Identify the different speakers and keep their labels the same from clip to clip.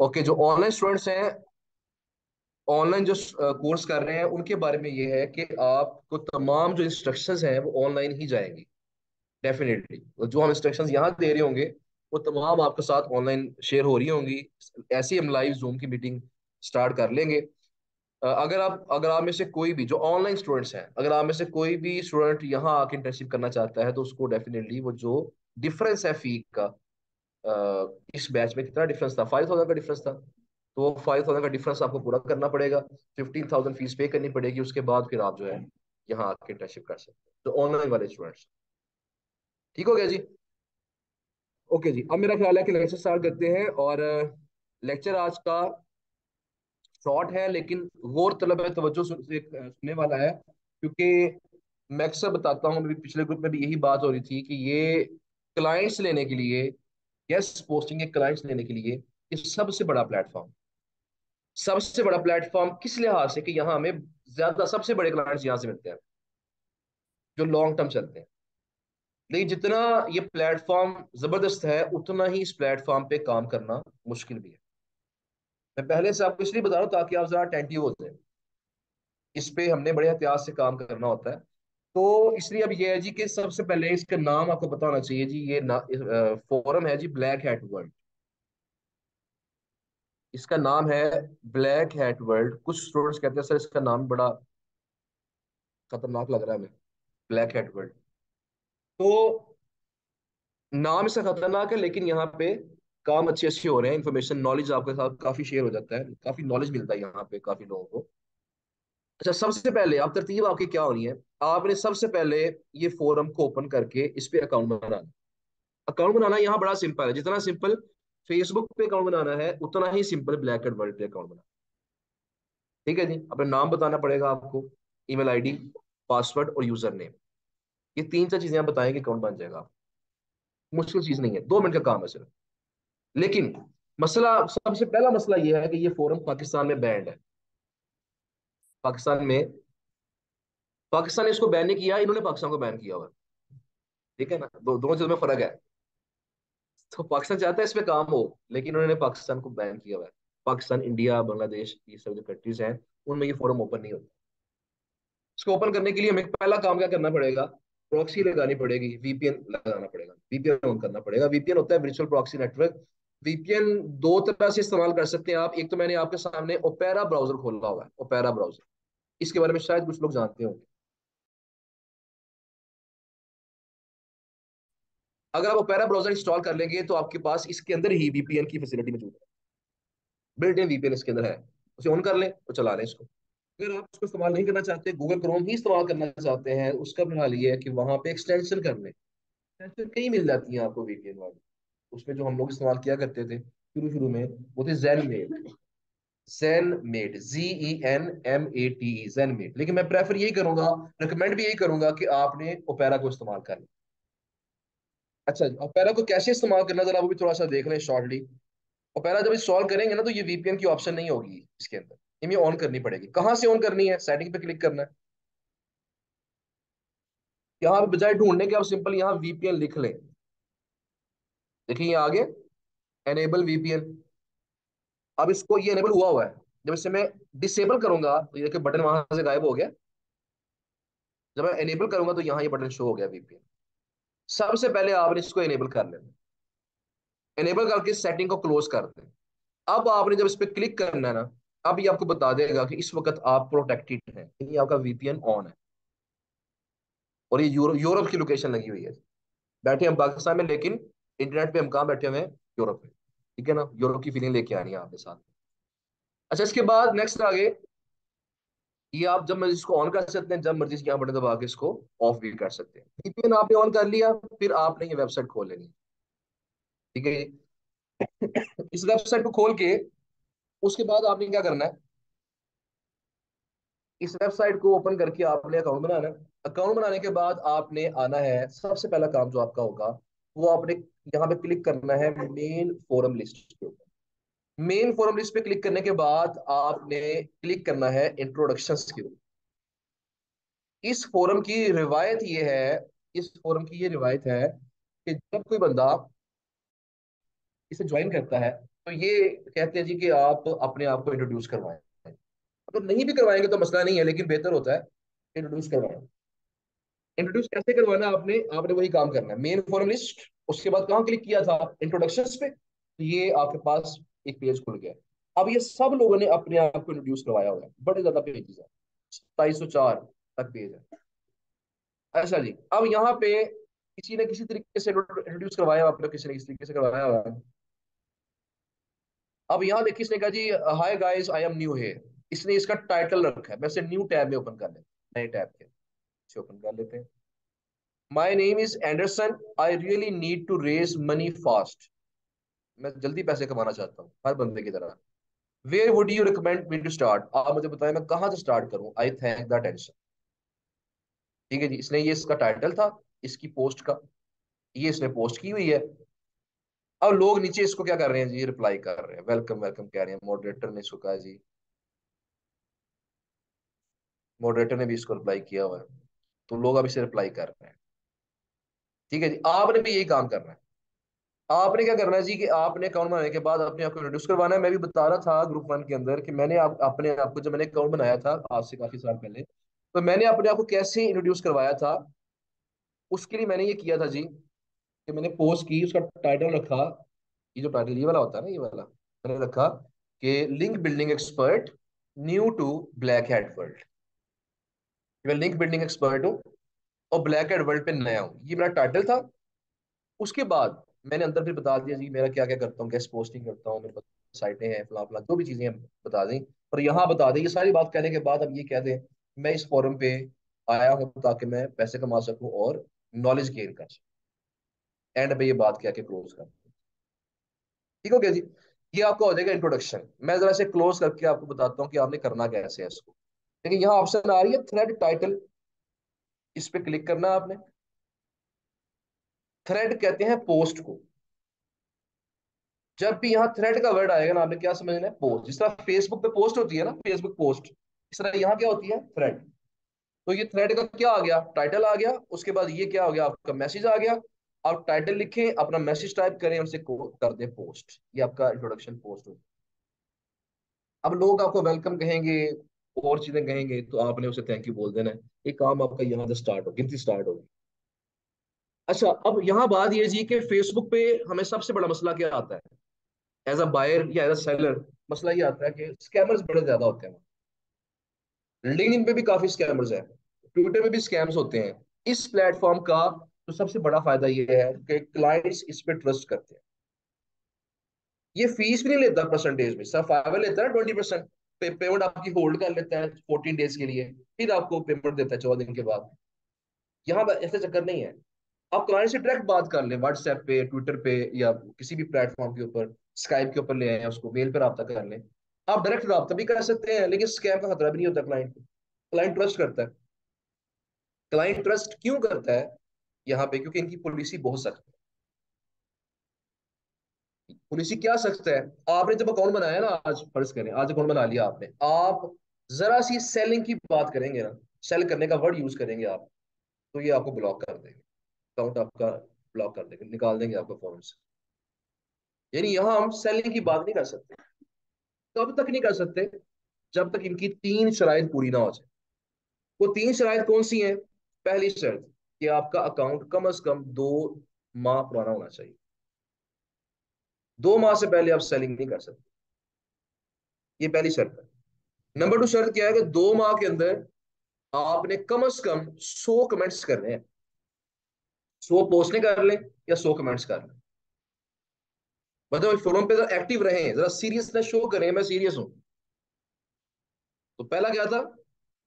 Speaker 1: Okay, जो online students हैं, online जो कोर्स कर रहे हैं, उनके बारे में ये है कि आपको तमाम जो इंस्ट्रक्शंस हैं वो ऑनलाइन ही जाएंगी। डेफिनेटली जो हम इंस्ट्रक्शंस यहाँ दे रहे होंगे वो तमाम आपके साथ ऑनलाइन शेयर हो रही होंगी। ऐसे ही हम लाइव जूम की मीटिंग स्टार्ट कर लेंगे। अगर आप में से कोई भी जो ऑनलाइन स्टूडेंट्स हैं, अगर आप में से कोई भी स्टूडेंट यहाँ आके इंटर्नशिप करना चाहता है तो उसको डेफिनेटली वो जो डिफरेंस है फी का, इस बैच में कितना डिफरेंस था, 5,000 का डिफरेंस था, तो वो 5,000 का डिफरेंस आपको पूरा करना पड़ेगा। 15,000 फीस पे करनी पड़ेगी, उसके बाद फिर आप जो है यहाँ आके इंटर्नशिप कर सकते हैं, तो ऑनलाइन वाले स्टूडेंट्स। ठीक हो गया जी। ओके जी, अब मेरा ख्याल है कि लेक्चर स्टार्ट करते हैं। और लेक्चर आज का शॉर्ट है लेकिन गौर तलब है, तवज्जो से सुनने वाला है, क्योंकि मैं अक्सर बताता हूँ, अभी पिछले ग्रुप में भी यही बात हो रही थी कि ये क्लाइंट्स लेने के लिए, गेस्ट पोस्टिंग के क्लाइंट्स लेने के लिए ये सबसे बड़ा प्लेटफॉर्म, सबसे बड़ा प्लेटफॉर्म किस लिहाज से कि यहाँ हमें ज्यादा सबसे बड़े क्लाइंट्स यहाँ से मिलते हैं जो लॉन्ग टर्म चलते हैं। लेकिन जितना ये प्लेटफॉर्म जबरदस्त है उतना ही इस प्लेटफॉर्म पे काम करना मुश्किल भी है। मैं पहले से आपको इसलिए बता रहा हूँ ताकि आप जरा अटेंटिव हो जाए। इस पे हमने बड़े एहतियात से काम करना होता है। तो इसलिए अब ये है जी कि सबसे पहले इसका नाम आपको पता होना चाहिए जी। ये फोरम है जी ब्लैक हैट वर्ल्ड। इसका नाम है ब्लैक हैट वर्ल्ड। कुछ स्टूडेंट्स कहते हैं सर इसका नाम बड़ा खतरनाक लग रहा है हमें, ब्लैक हैट वर्ल्ड। तो नाम इसका खतरनाक है लेकिन यहाँ पे काम अच्छे अच्छे हो रहे हैं, इन्फॉर्मेशन नॉलेज आपके साथ काफी शेयर हो जाता है, काफी नॉलेज मिलता है यहाँ पे काफी लोगों को। अच्छा, सबसे पहले आप तरतीब आपकी क्या होनी है, आपने सबसे पहले ये फोरम को ओपन करके इस पे अकाउंट बनाना। अकाउंट बनाना यहाँ बड़ा सिंपल है, जितना सिंपल फेसबुक पे अकाउंट बनाना है उतना ही सिंपल ब्लैक एंड वर्ल्ड पे अकाउंट बनाना। ठीक है जी, अपना नाम बताना पड़ेगा आपको, ईमेल आईडी, पासवर्ड और यूजर नेम। ये तीन चार चीजें आप बताएंगे अकाउंट बन जाएगा। मुश्किल चीज नहीं है, 2 मिनट का काम है सिर्फ। लेकिन मसला, सबसे पहला मसला ये है कि ये फोरम पाकिस्तान में बैंड है। पाकिस्तान में, पाकिस्तान ने इसको बैन नहीं किया, इन्होंने पाकिस्तान को बैन किया हुआ है। ठीक है ना, दोनों चीजों में फर्क है। तो पाकिस्तान चाहता है इस पे काम हो, लेकिन उन्होंने पाकिस्तान को बैन किया हुआ है। पाकिस्तान, इंडिया, बांग्लादेश, ये सब जो कंट्रीज हैं उनमें ये फोरम ओपन नहीं होता। इसको ओपन करने के लिए हमें पहला काम क्या करना पड़ेगा, प्रॉक्सी लगानी पड़ेगी, वीपीएन लगाना पड़ेगा, वीपीएन ऑन करना पड़ेगा। वीपीएन होता है वर्चुअल प्रॉक्सी नेटवर्क। वीपीएन दो तरह से इस्तेमाल कर सकते हैं आप। एक तो मैंने आपके सामने ओपेरा ब्राउजर खोला हुआ है, ओपेरा ब्राउजर, इसके बारे में शायद कुछ लोग जानते होंगे। अगर आप ओपेरा ब्राउजर इंस्टॉल कर लेंगे तो आपके पास इसके अंदर ही वीपीएन की फैसिलिटी मौजूद है, बिल्ट इन वीपीएन इसके अंदर है। उसे ऑन कर लें तो चला लें इसको। अगर आप उसको इस्तेमाल नहीं करना चाहते, गूगल क्रोम ही इस्तेमाल करना चाहते हैं, उसका भी हाल ये है कि वहां पे एक्सटेंशन कर लें। एक्सटेंशन कहीं मिल जाती है आपको वीपीएन वाली। उसमें जो हम लोग इस्तेमाल किया करते थे शुरू शुरू में, वो थे जेनमेट। जेनमेट, Zenemeet, जेनमेट। लेकिन मैं प्रेफर यही करूंगा, रिकमेंड भी यही करूंगा कि आपने ओपेरा को इस्तेमाल कर लें। अच्छा जी, ओपेरा को कैसे इस्तेमाल करना जरा वो भी थोड़ा सा देख लें शॉर्टली। ओपेरा जब इंस्टॉल करेंगे ना तो ये वीपीएन की ऑप्शन नहीं होगी इसके अंदर, ये ऑन करनी पड़ेगी। कहाँ से ऑन करनी है, सेटिंग पे क्लिक करना है। यहाँ पे बजाय ढूंढने के आप सिंपल यहाँ वीपीएन लिख लें। देखिए ये आगे एनेबल वीपीएन। अब इसको, ये एनेबल हुआ हुआ है। जब इसे मैं डिसेबल करूंगा तो ये देखिए बटन वहां से गायब हो गया। जब मैं एनेबल करूंगा तो यहाँ ये बटन शो हो गया वीपीएन। सबसे पहले आपने इसको एनेबल कर लेना। एनेबल करके सेटिंग को क्लोज कर दें। अब आपने जब इस पर क्लिक करना है ना, अब ये आपको बता देगा कि इस वक्त आप प्रोटेक्टेड हैं, यानी आपका वीपीएन ऑन है। और ये यूरोप की लोकेशन लगी हुई है। बैठे हम पाकिस्तान में लेकिन इंटरनेट पे हम कहाँ बैठे हुए हैं, यूरोप में। ठीक है ना, यूरोप की फीलिंग लेके आनी है आपके साथ। अच्छा, इसके बाद नेक्स्ट आगे, ये आप जब मर्जी इसको ऑन कर सकते हैं, जब मर्जी यहाँ बटन दबा के इसको ऑफ भी कर सकते हैं। वीपीएन आपने ऑन कर लिया, फिर आपने ये वेबसाइट खोल लेनी है। ठीक है जी। इस वेबसाइट को खोल के उसके बाद आपने क्या करना है, इस वेबसाइट को ओपन करके आपने अकाउंट बनाना है। अकाउंट बनाने के बाद आपने आना है, सबसे पहला काम जो आपका होगा वो आपने यहाँ पे क्लिक करना है मेन फोरम लिस्ट के ऊपर। मेन फोरम लिस्ट पे क्लिक करने के बाद आपने क्लिक करना है इंट्रोडक्शंस के ऊपर। इस फोरम की रिवायत ये है, इस फोरम की ये रिवायत है कि जब कोई बंदा इसे ज्वाइन करता है तो ये कहते हैं जी कि आप अपने आप को इंट्रोड्यूस करवाएं। अगर नहीं भी करवाएंगे तो मसला नहीं है, लेकिन बेहतर होता है इंट्रोड्यूस करवाएं। इंट्रोड्यूस कैसे करवाना है आपने, आपने वही काम करना है, मेन फॉरम लिस्ट। उसके बाद कहाँ क्लिक किया था, इंट्रोडक्शंस पे, तो ये आपके पास एक पेज खुल गया। अब ये सब लोगों ने अपने आप को इंट्रोड्यूस करवाया हुआ है, बड़े ज्यादा पेजेस है, 2704 तक पेज है। अच्छा जी, अब यहाँ पे किसी ने किसी तरीके से इंट्रोड्यूस करवाया हुआ, आपने किसी ने किसी तरीके से करवाया हुआ है। अब यहाँ देखिए, इसने कहा जी hi guys I am new here. इसने इसका टाइटल रखा है, वैसे न्यू टैब में ओपन कर लेते हैं, नए टैब के से ओपन कर लेते हैं। My name is Anderson, I really need to raise money fast. मैं जल्दी पैसे कमाना चाहता हूँ हर बंदे की तरह। Where would you recommend me to start, आप मुझे बताएं मैं कहाँ से स्टार्ट करूँ। I thank the attention. ठीक है जी, इसने ये इसका टाइटल था इसकी पोस्ट का, ये इसने पोस्ट की हुई है। अब लोग नीचे इसको क्या कर रहे हैं जी, रिप्लाई कर रहे हैं, वेलकम वेलकम कह रहे हैं। मॉडरेटर ने इसको कहा जी, मॉडरेटर ने भी इसको रिप्लाई किया हुआ है, तो लोग अब इसे रिप्लाई कर रहे हैं। ठीक है जी, आपने भी यही काम करना है। आपने क्या करना है जी कि आपने अकाउंट बनाने के बाद अपने आप को इंट्रोड्यूस करवाना है। मैं भी बता रहा था ग्रुप वन के अंदर कि मैंने अपने आप को, जब मैंने अकाउंट बनाया था आज से काफी साल पहले, तो मैंने अपने आप को कैसे इंट्रोड्यूस करवाया था। उसके लिए मैंने ये किया था जी कि मैंने पोस्ट की, उसका टाइटल रखा, ये जो टाइटल ये वाला होता है ना, ये वाला मैंने रखा कि link building expert new to Black Hat World. मैं लिंक बिल्डिंग एक्सपर्ट हूँ और ब्लैक हैट वर्ल्ड पे नया हूँ, ये मेरा टाइटल था। उसके बाद मैंने अंदर फिर बता दिया जी मेरा क्या क्या करता हूँ, गेस्ट पोस्टिंग करता हूँ, मेरे पास साइटें हैं, फला फला जो भी चीजें हैं बता दी। और यहाँ बता दें, ये सारी बात कहने के बाद अब ये कह दें मैं इस फोरम पे आया हूँ ताकि मैं पैसे कमा सकूँ और नॉलेज गेन कर सकूँ। एंड पे ये बात कह के क्लोज कर, ठीक हो गया जी। ये आपका हो जाएगा इंट्रोडक्शन। मैं जरा से क्लोज करके आपको बताता हूँ कि आपने करना कैसे है इसको। लेकिन यहाँ ऑप्शन आ रही है थ्रेड टाइटल, इस पे क्लिक करना है आपने। थ्रेड कहते हैं पोस्ट को। जब भी यहाँ थ्रेड का वर्ड आएगा ना, आपने क्या समझना है, पोस्ट। जिस तरह फेसबुक पे पोस्ट होती है ना, फेसबुक पोस्ट, इस तरह यहाँ क्या होती है, थ्रेड। तो ये थ्रेड का क्या आ गया, टाइटल आ गया। उसके बाद ये क्या हो गया, आपका मैसेज आ गया। आप टाइटल लिखें, अपना मैसेज टाइप करें, उसे कर दें पोस्ट। ये आपका इंट्रोडक्शन पोस्ट हो। अब लोग आपको वेलकम कहेंगे और चीजें कहेंगे, तो आपने उसे थैंक यू बोल देना है। ये काम आपका यहाँ से स्टार्ट हो, गिनती स्टार्ट होगी। अच्छा, अब यहाँ बात ये जी कि फेसबुक पे हमें सबसे बड़ा मसला क्या आता है, एज अ बायर या एज अ सेलर। मसला ये आता है कि स्कैमर्स बड़े ज्यादा होते हैं। लिंक्डइन पे भी काफी स्कैमर्स हैं, ट्विटर पे भी स्कैम्स होते हैं। इस प्लेटफॉर्म का तो सबसे बड़ा फायदा ये है कि क्लाइंट्स इस पे ट्रस्ट करते हैं। ये फीस भी नहीं लेता परसेंटेज में, सिर्फ फाइवर लेता है 20%। पेमेंट आपकी होल्ड कर लेता है 14 डेज के लिए, फिर आपको पेमेंट देता है 14 दिन के बाद। यहाँ ऐसे चक्कर नहीं है। आप क्लाइंट से डायरेक्ट बात कर लें, व्हाट्सएप पे, ट्विटर पे, या किसी भी प्लेटफॉर्म के ऊपर, स्काइप के ऊपर ले आए, उसको मेल पे रब्ता कर लें। आप डायरेक्ट रब्ता भी कर सकते हैं, लेकिन स्कैम का खतरा भी नहीं होता क्लाइंट को। क्लाइंट ट्रस्ट करता है। क्लाइंट ट्रस्ट क्यों करता है यहाँ पे, क्योंकि इनकी पॉलिसी बहुत सख्त है। पॉलिसी क्या सख्त है, आपने जब अकाउंट बनाया ना, आज फर्ज करें आज अकाउंट बना लिया आपने, आप जरा सी सेलिंग की बात करेंगे ना, सेल करने का वर्ड यूज करेंगे आप, तो ये आपको ब्लॉक कर देंगे, अकाउंट आपका ब्लॉक कर देंगे, निकाल देंगे आपका फोन से। यानी यहाँ हम सेलिंग की बात नहीं कर सकते। कब तक नहीं कर सकते, जब तक इनकी तीन शराइत पूरी ना हो जाए। वो तीन शराइत कौन सी हैं। पहली शर्त कि आपका अकाउंट कम से कम 2 माह पुराना होना चाहिए। 2 माह से पहले आप सेलिंग नहीं कर सकते, ये पहली शर्त है। नंबर 2 शर्त क्या है कि 2 माह के अंदर आपने कम से कम 100 कमेंट्स करने हैं। 100 पोस्ट नहीं कर लें या 100 कमेंट्स कर लें, मतलब फोरम पे जरा एक्टिव रहें, जरा सीरियसनेस शो करें, मैं सीरियस हूं। तो पहला क्या था,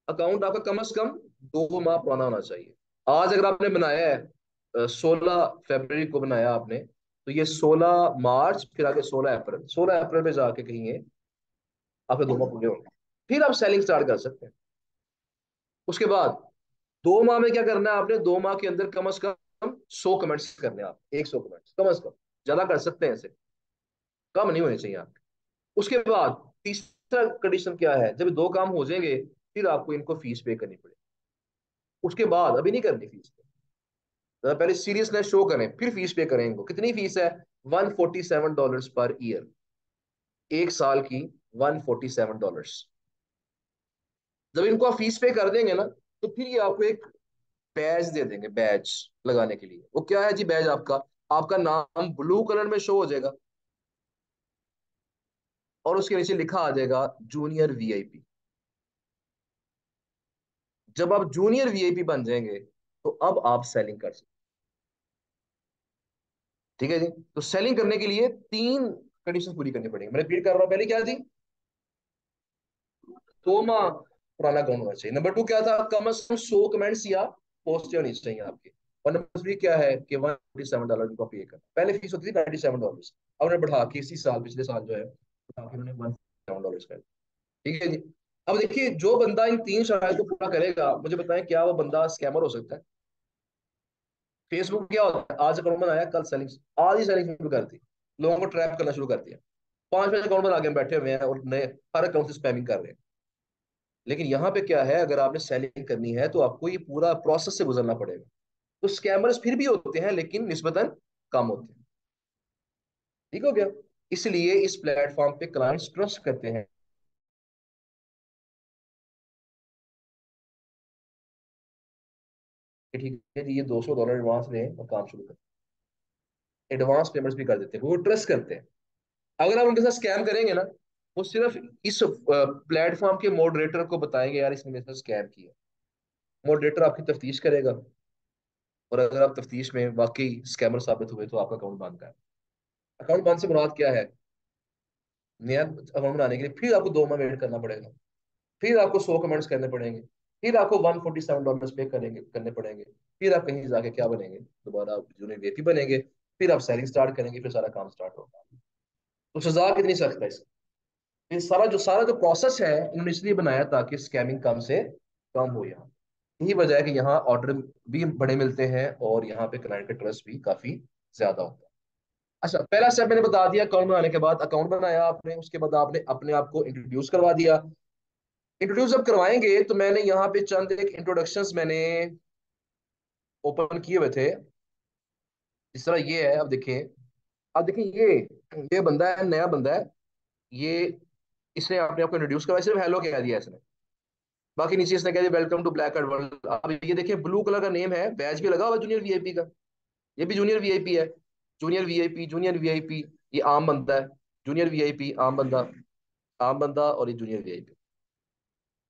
Speaker 1: अकाउंट आपका कम से कम 2 माह पुराना होना चाहिए। आज अगर आपने बनाया है 16 फरवरी को बनाया आपने, तो ये 16 मार्च, फिर आगे 16 अप्रैल, 16 अप्रैल पे जाके कहीं ये आपके 2 माह पूरे होंगे, फिर आप सेलिंग स्टार्ट कर सकते हैं। उसके बाद 2 माह में क्या करना है आपने, 2 माह के अंदर कम से कम 100 कमेंट्स करने हैं आप, 100 कमेंट्स कम से कम। ज्यादा कर सकते हैं ऐसे, कम नहीं होने चाहिए आपके। उसके बाद तीसरा कंडीशन क्या है, जब 2 काम हो जाएंगे फिर आपको इनको फीस पे करनी पड़ेगी। उसके बाद अभी नहीं करनी फीस पे, जरा पहले सीरियसनेस शो करें फिर फीस पे करें इनको। कितनी फीस है, $147 पर ईयर। एक साल की $147। जब इनको आप फीस पे कर देंगे ना, तो फिर ये आपको एक बैज दे देंगे, बैज लगाने के लिए। वो क्या है जी बैज? आपका आपका नाम ब्लू कलर में शो हो जाएगा, और उसके नीचे लिखा आ जाएगा जूनियर वीआईपी। जब आप जूनियर वीआईपी बन जाएंगे, तो अब आप सेलिंग कर सकते। ठीक है जी। तो सेलिंग करने के लिए तीन कंडीशन पूरी करनी पड़ेगी। मैं रिपीट कर रहा हूं, पहले क्या थी? 2 माह पुराना अकाउंट होना चाहिए। नंबर टू क्या था? कम से कम 100 कमेंट्स या पोस्ट होनी चाहिए आपकी। और नंबर थ्री क्या है कि $147 को पे कर। पहले फीस होती थी $97। अब उन्होंने बढ़ा के इसी साल, पिछले साल जो है, बढ़ा के उन्होंने $147 कर। ठीक है जी। अब देखिए, जो बंदा इन तीन शराइत को पूरा करेगा, मुझे बताएं क्या वो बंदा स्कैमर हो सकता है? फेसबुक क्या होता है? आज अकाउंट बनाया, कल सेलिंग, आज ही सेलिंग शुरू कर दी, लोगों को ट्रैप करना शुरू कर दिया। 5 मिनट अकाउंट बना के बैठे हुए हैं और नए हर अकाउंट से स्पैमिंग कर रहे हैं। लेकिन यहाँ पे क्या है, अगर आपने सेलिंग करनी है तो आपको ये पूरा प्रोसेस से गुजरना पड़ेगा। तो स्कैमर्स फिर भी होते हैं, लेकिन निस्बतन कम होते हैं। ठीक हो गया? इसलिए इस प्लेटफॉर्म पे क्लाइंट्स ट्रस्ट करते हैं कि ठीक है जी, ये $200 एडवांस दें और काम शुरू करें। एडवांस पेमेंट्स भी कर देते हैं, वो ट्रस्ट करते हैं। अगर आप उनके साथ स्कैम करेंगे ना, वो सिर्फ इस प्लेटफॉर्म के मॉडरेटर को बताएंगे यार इसने मेरे साथ स्कैम किया। मॉडरेटर आपकी तफ्तीश करेगा, और अगर आप तफ्तीश में वाकई स्कैमर साबित हुए तो आपका अकाउंट बंद है। अकाउंट बंद से मुराद क्या है? नया अकाउंट बनाने के लिए फिर आपको 2 माह वेट करना पड़ेगा, फिर आपको 100 कमेंट्स करने पड़ेंगे, फिर आपको $147 पे करने पड़ेंगे, फिर आप कहीं जाके क्या बनेंगे? दोबारा आप जूनियर वीआईपी बनेंगे, फिर आप सेलिंग स्टार्ट करेंगे, फिर सारा काम स्टार्ट होगा। तो सजा कितनी सख्त है इसकी? ये सारा जो प्रोसेस है, इन्होंने इसलिए बनाया ताकि स्कैमिंग कम से कम हो। यहाँ यही वजह है कि यहाँ ऑर्डर भी बड़े मिलते हैं, और यहाँ पे क्लाइंट का ट्रस्ट भी काफी ज्यादा होता है। अच्छा, पहला स्टेप मैंने बता दिया। अकाउंट बनाने के बाद अकाउंट बनाया आपने, उसके बाद आपने अपने आप को इंट्रोड्यूस करवा दिया। इंट्रोड्यूस जब करवाएंगे, तो मैंने यहाँ पे चंद एक इंट्रोडक्शंस मैंने ओपन किए हुए थे। इस तरह ये है, अब देखिए। अब देखिए, ये बंदा है, नया बंदा है ये। इसने अपने आप को इंट्रोड्यूस करवाया, सिर्फ हेलो कह दिया इसने। बाकी नीचे इसने कह दिया welcome to Black Card World. अब ये देखिए, ब्लू कलर का नेम है, बैज भी लगा हुआ जूनियर वीआईपी का। ये भी जूनियर वीआईपी है। जूनियर वीआईपी, जूनियर वीआईपी, ये आम बंदा है। जूनियर वीआईपी, आम बंदा, आम बंदा, और ये जूनियर वीआईपी।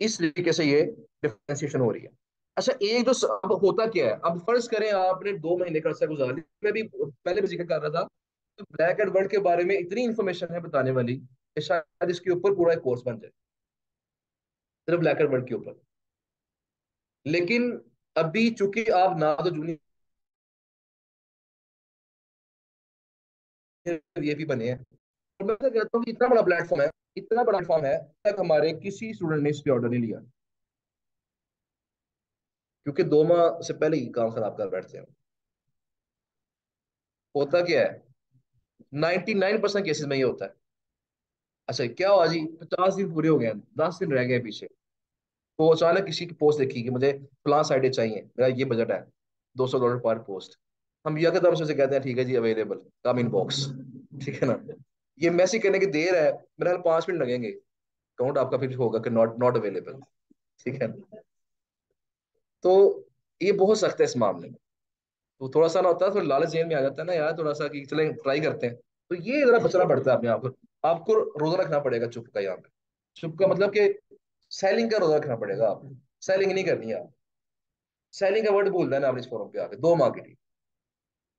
Speaker 1: इस तरीके से ये डिफरेंशिएशन हो रही है। अच्छा, एक जो अब होता क्या है, अब फर्ज करें आपने 2 महीने का अर्सा गुजार लिया। मैं भी पहले भी जिक्र कर रहा था, तो ब्लैक एंड वर्ल्ड के बारे में इतनी इंफॉर्मेशन है बताने वाली कि शायद इसके ऊपर पूरा एक कोर्स बन जाए, सिर्फ ब्लैक एंड वर्ल्ड के ऊपर। लेकिन अभी चूंकि आप ना तो जूनियर वीआईपी बने हैं, और मैं तो कहता हूँ कि इतना बड़ा प्लेटफॉर्म है, इतना बड़ा प्लेटफॉर्म है, तक हमारे किसी स्टूडेंट ने इस पे ऑर्डर नहीं लिया, क्योंकि 2 माह से पहले ही काम खराब कर बैठते हैं। होता क्या है, 99% केसेस में ये होता है। अच्छा, क्या हुआ जी, 50 दिन पूरे हो गए हैं, 10 दिन रह गए पीछे। तो अचानक किसी की पोस्ट देखी कि मुझे फलां साइडें चाहिए, मेरा ये बजट है, $200 पर पोस्ट। हम यकदम से उसे कहते हैं ठीक है जी, अवेलेबल, कम इन बॉक्स। ठीक है ना? ये मैसेज करने की देर है, मेरे ख्याल 5 मिनट लगेंगे, अकाउंट आपका फिर होगा कि नॉट नॉट अवेलेबल। ठीक है ना? तो ये बहुत सख्त है इस मामले में। तो थोड़ा सा ना होता है, थोड़ा लालच जेल में आ जाता है ना यार, थोड़ा सा कि चले ट्राई करते हैं। तो ये जरा बचना पड़ता है अपने आप को। आपको रोजा रखना पड़ेगा चुप का यहाँ पे। चुप का मतलब कि सेलिंग का रोजा रखना पड़ेगा आपको। सेलिंग नहीं करनी है आप। सेलिंग का वर्ड बोल देना आपने इस फोरम पे आके 2 माह के लिए।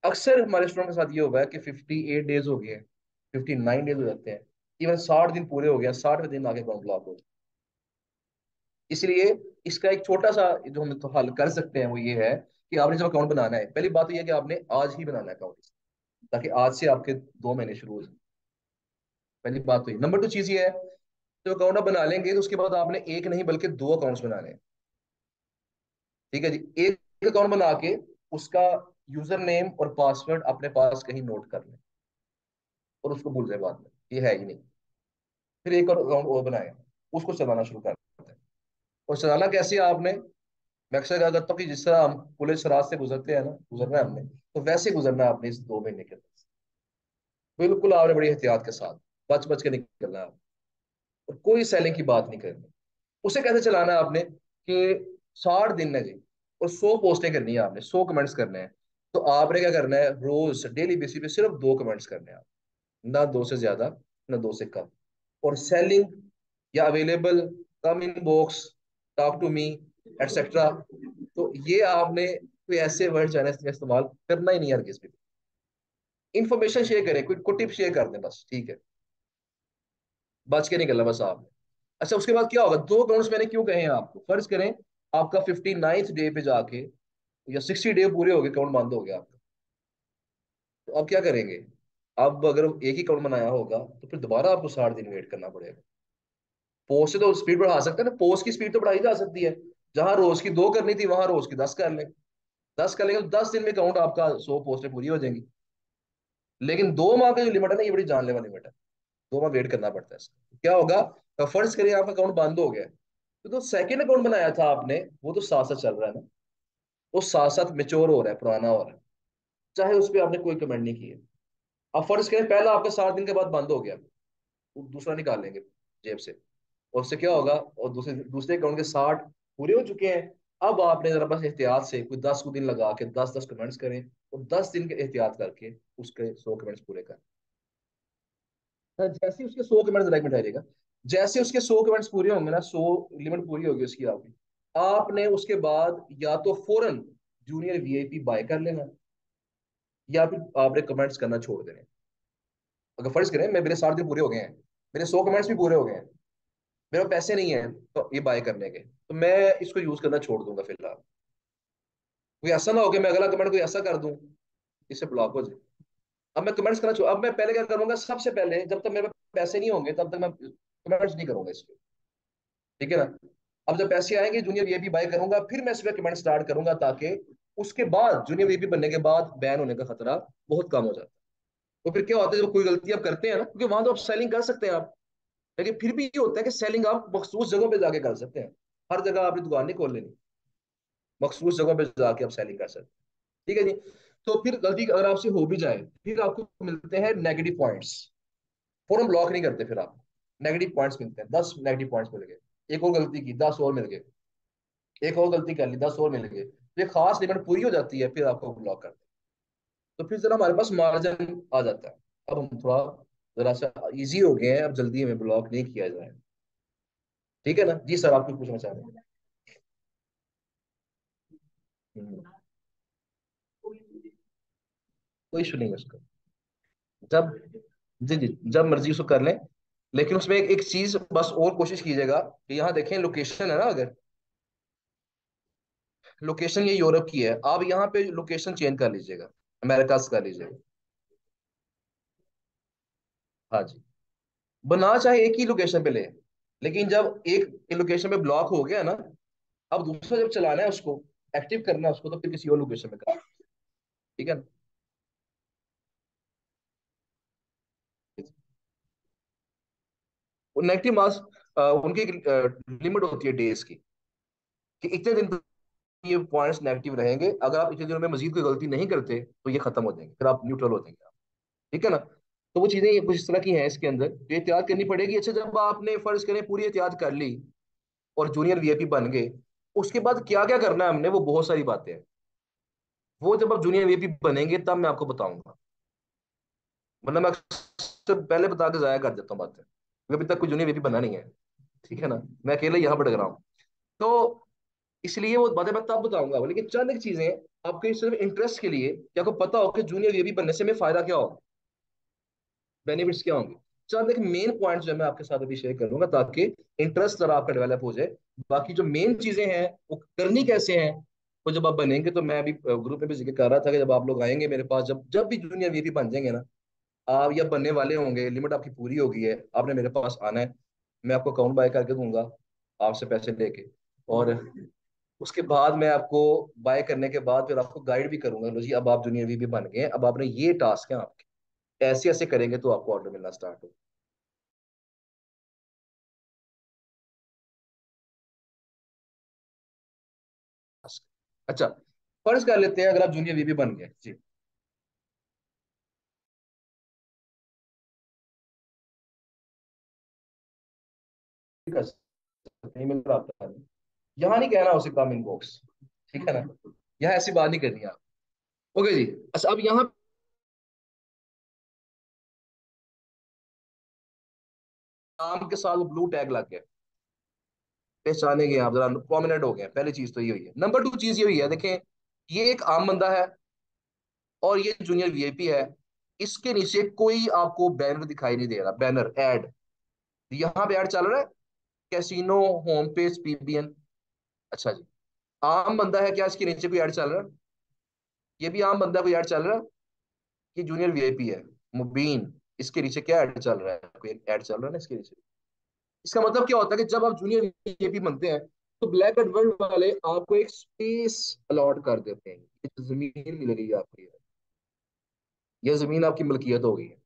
Speaker 1: अक्सर हमारे स्टूडेंट के साथ ये हुआ है कि 58 डेज हो गए हैं, 59 डेज हो जाते हैं, इवन 60 दिन पूरे हो गए हैं, 60वें दिन आके अकाउंट ब्लॉक हो। इसलिए इसका एक छोटा सा जो हम तो हल कर सकते हैं, वो ये है कि आपने जब अकाउंट बनाना है, पहली बात तो ये है कि आपने आज ही बनाना है अकाउंट, ताकि आज से आपके 2 महीने शुरू हो जाए। पहली बात तो ये। नंबर टू चीज ये है, तो अकाउंट आप बना लेंगे, तो उसके बाद आपने एक नहीं बल्कि 2 अकाउंट्स बनाने हैं। ठीक है जी। एक अकाउंट बना के उसका यूजर नेम और पासवर्ड अपने पास कहीं नोट कर लें, और उसको भूल जाए बाद में, ये है ही नहीं। फिर एक और अकाउंट और बनाए, उसको चलाना शुरू कर देते हैं। और चलाना कैसे है आपने? मैं अक्सर कहा करता हूँ कि जिस तरह हम पुलिस रात से गुजरते हैं ना, गुजरना है हमने, तो वैसे गुजरना है आपने इस 2 महीने के अंदर। बिल्कुल आपने बड़ी एहतियात के साथ। बच बच के निकलना है, और कोई सेलिंग की बात नहीं करनी। उसे कैसे चलाना है आपने कि 60 दिन है जी, और 100 पोस्टें करनी है आपने, 100 कमेंट्स करने हैं। तो आपने क्या करना है, रोज डेली बेसिस पे सिर्फ 2 कमेंट्स करने हैं आप, ना दो से ज्यादा, ना दो से कम। और सेलिंग या available, come inbox, talk to me, etcetera, तो ये आपने कोई ऐसे वर्ड जो है ना इसका इस्तेमाल करना ही नहीं है किसी भी। इंफॉर्मेशन शेयर करें, कोई टिप शेयर कर दें बस, ठीक है। बच के निकलना बस आपने। अच्छा, उसके बाद क्या होगा, 2 अकाउंट्स मैंने क्यों कहे हैं आपको, फर्ज करें आपका 59th डे पे जाके या 60 डे पूरे हो गए, अकाउंट बंद हो गया आपका, तो अब क्या करेंगे। अब अगर एक ही अकाउंट बनाया होगा तो फिर दोबारा आपको 60 दिन वेट करना पड़ेगा। पोस्ट से तो स्पीड बढ़ा सकते हैं ना, पोस्ट की स्पीड तो बढ़ाई जा सकती है। जहां रोज की 2 करनी थी वहां रोज की 10 कर लें। 10 कर लेंगे तो 10 दिन में अकाउंट आपका 100 पोस्टें पूरी हो जाएंगी। लेकिन 2 माह का जो लिमिट है ना, ये बड़ी जानलेवा लिमिट है। 2 माह वेट करना पड़ता है इसका, क्या होगा। फर्ज करिए आपका अकाउंट बंद हो गया, तो सेकंड अकाउंट बनाया था आपने, वो तो साथ साथ चल रहा है ना, वो साथ साथ मेच्योर हो रहा है, पुराना हो रहा है, चाहे उस पर आपने कोई कमेंट नहीं किया। अब फर्ज करें पहला आपका 60 दिन के बाद बंद हो गया, वो दूसरा निकाल लेंगे जेब से, और उससे क्या होगा, और दूसरे दूसरे अकाउंट के 60 पूरे हो चुके हैं। अब आपने जरा बस एहतियात से कोई 10 को दिन लगा के 10 10 कमेंट्स करें, और 10 दिन के एहतियात करके उसके 100 कमेंट्स पूरे करें। जैसे ही उसके 100 कमेंट्स, लाइक में ठहरेगा, जैसे उसके 100 कमेंट्स पूरे होंगे ना, 100 लिमिट पूरी होगी उसकी आपकी, आपने उसके बाद या तो फौरन जूनियर वीआईपी बाय कर लेना, या फिर आपने कमेंट्स करना छोड़ देने। अगर फर्ज करें मैं, मेरे 60 दिन पूरे हो गए हैं, मेरे 100 कमेंट्स भी पूरे हो गए हैं, मेरे पास पैसे नहीं है तो ये बाय करने के, तो मैं इसको यूज करना छोड़ दूंगा फिलहाल। कोई ऐसा ना हो कि मैं अगला कमेंट कोई ऐसा कर दूं इससे ब्लॉक हो जाए। अब मैं कमेंट्स करना छोड़, अब मैं पहले क्या करूंगा, सबसे पहले जब तक मेरे पास पैसे नहीं होंगे तब तक मैं कमेंट्स नहीं करूंगा इस पे, ठीक है ना। अब जब पैसे आएंगे जूनियर वीआईपी बाय करूंगा, फिर मैं इस पे कमेंट स्टार्ट करूंगा, ताकि उसके बाद जूनियर वीआईपी बनने के बाद बैन होने का खतरा बहुत कम हो जाता है। तो फिर क्या होता है, जब कोई गलती आप करते हैं ना, क्योंकि वहां तो आप सेलिंग कर सकते हैं आप, लेकिन फिर भी ये होता है कि सेलिंग आप मखसूस जगहों पे जाके कर सकते हैं। हर जगह आपने दुकान नहीं खोल लेनी, मखसूस जगहों पे जाके आप सेलिंग कर सकते हैं, ठीक है जी। तो फिर गलती अगर आपसे हो भी जाए, फिर आपको मिलते हैं नेगेटिव पॉइंट्स। फौरन ब्लॉक नहीं करते, फिर आप नेगेटिव पॉइंट्स मिलते हैं, 10 नेगेटिव पॉइंट्स मिल गए। एक और गलती की, 10 और मिल गए। एक और गलती कर ली, 10 और मिल गए। ये खास लिमिट पूरी हो जाती है, फिर आपको ब्लॉक करते हैं। तो फिर जरा हमारे पास मार्जिन आ जाता है। अब हम थोड़ा जरा सा इजी हो गए हैं, अब जल्दी हमें ब्लॉक नहीं किया जाए। ठीक है ना जी सर, आप कुछ पूछना चाह रहे हैं। हम्म, कोई इशू नहीं है उसका। जब, जी जी, जब मर्जी उसको कर लें। लेकिन उसमें एक चीज बस और कोशिश कीजिएगा कि यहाँ देखें लोकेशन है ना, अगर लोकेशन ये यूरोप की है, आप यहाँ पे लोकेशन चेंज कर लीजिएगा, अमेरिका से कर लीजिएगा। हाँ जी, बना चाहे एक ही लोकेशन पे ले, लेकिन जब एक लोकेशन पे ब्लॉक हो गया ना, अब दूसरा जब चलाना है उसको, एक्टिव करना है उसको, तो फिर किसी और लोकेशन पे करना, ठीक है ना। वो नेगेटिव मार्क्स, उनकी लिमिट होती है डेज की, कि इतने दिन तक ये पॉइंट्स नेगेटिव रहेंगे, अगर आप इतने दिनों में मजीद कोई गलती नहीं करते तो ये खत्म हो जाएंगे, फिर आप न्यूट्रल हो जाएंगे आप, ठीक है ना। तो वो चीजें कुछ इस तरह की हैं इसके अंदर, तो एहतियात करनी पड़ेगी। अच्छा, जब आपने फर्ज करें पूरी एहतियात कर ली और जूनियर वीआईपी बन गए, उसके बाद क्या क्या करना है हमने, वो बहुत सारी बातें हैं। वो जब आप जूनियर वीआईपी बनेंगे तब मैं आपको बताऊंगा, वरना मैं अक्सर पहले बता के जाया कर देता हूँ बातें, क्योंकि अभी तक कोई जूनियर वीआईपी बना नहीं है, ठीक है ना। मैं अकेले यहाँ भटक रहा हूँ। तो इसलिए वो बातें मैं तब बताऊंगा, लेकिन चंद एक चीजें आपके सिर्फ इंटरेस्ट के लिए, कि आपको पता हो कि जूनियर वीआईपी बनने से हमें फायदा क्या होगा, बेनिफिट्स क्या होंगे। चंद एक मेन पॉइंट जो है मैं आपके साथ अभी शेयर करूंगा, ताकि इंटरेस्ट जरा आपका डेवलप हो जाए। बाकी जो मेन चीजें हैं वो करनी कैसे हैं, वो जब आप बनेंगे, तो मैं अभी ग्रुप में भी जिक्र कर रहा था कि जब आप लोग आएंगे मेरे पास, जब जब भी जूनियर वीपी बन जाएंगे ना, आप या बनने वाले होंगे, लिमिट आपकी पूरी हो गई है, आपने मेरे पास आना है। मैं आपको अकाउंट बाय करके दूंगा आपसे पैसे लेके, और उसके बाद मैं आपको बाय करने के बाद फिर आपको गाइड भी करूंगा, लो जी अब आप जूनियर वीपी बन गए हैं, अब आपने ये टास्क है आपके, ऐसे ऐसे करेंगे तो आपको ऑर्डर मिलना स्टार्ट हो। अच्छा, फर्ज कर लेते हैं अगर आप जूनियर वीपी बन गए जी। कर सकते हैं, ईमेल पर आता है। यहाँ नहीं कहना उसे कम इनबॉक्स, ठीक है ना, यहाँ ऐसी बात नहीं करनी आप। ओके जी। अच्छा अब यहाँ नाम के साथ वो ब्लू टैग लग गया, पहचाने गए आप, जरा प्रोमिनेंट हो गए। पहली चीज तो ये हुई है। नंबर टू चीज ये हुई है, देखें, ये एक आम बंदा है और ये जूनियर वीआईपी है। इसके नीचे कोई आपको बैनर दिखाई नहीं दे रहा, बैनर एड। यहाँ पे ऐड चल रहा है, कैसीनो होम पेज पीबीएन। अच्छा जी, आम बंदा है क्या इसके नीचे कोई ऐड चल रहा है? ये भी आम बंदा, कोई ऐड चल रहा है? ये जूनियर वीआईपी है, मुबीन। इसके नीचे क्या ऐड चल रहा है? कोई ऐड चल रहा है ना इसके नीचे? इसका मतलब क्या होता है कि जब आप जूनियर वीआईपी बनते हैं तो ब्लैक एंड वर्ल्ड वाले आपको एक स्पेस अलॉट कर देते हैं। ये जमीन मिल गई है आपको, ये जमीन आपकी मलकियत हो गई है।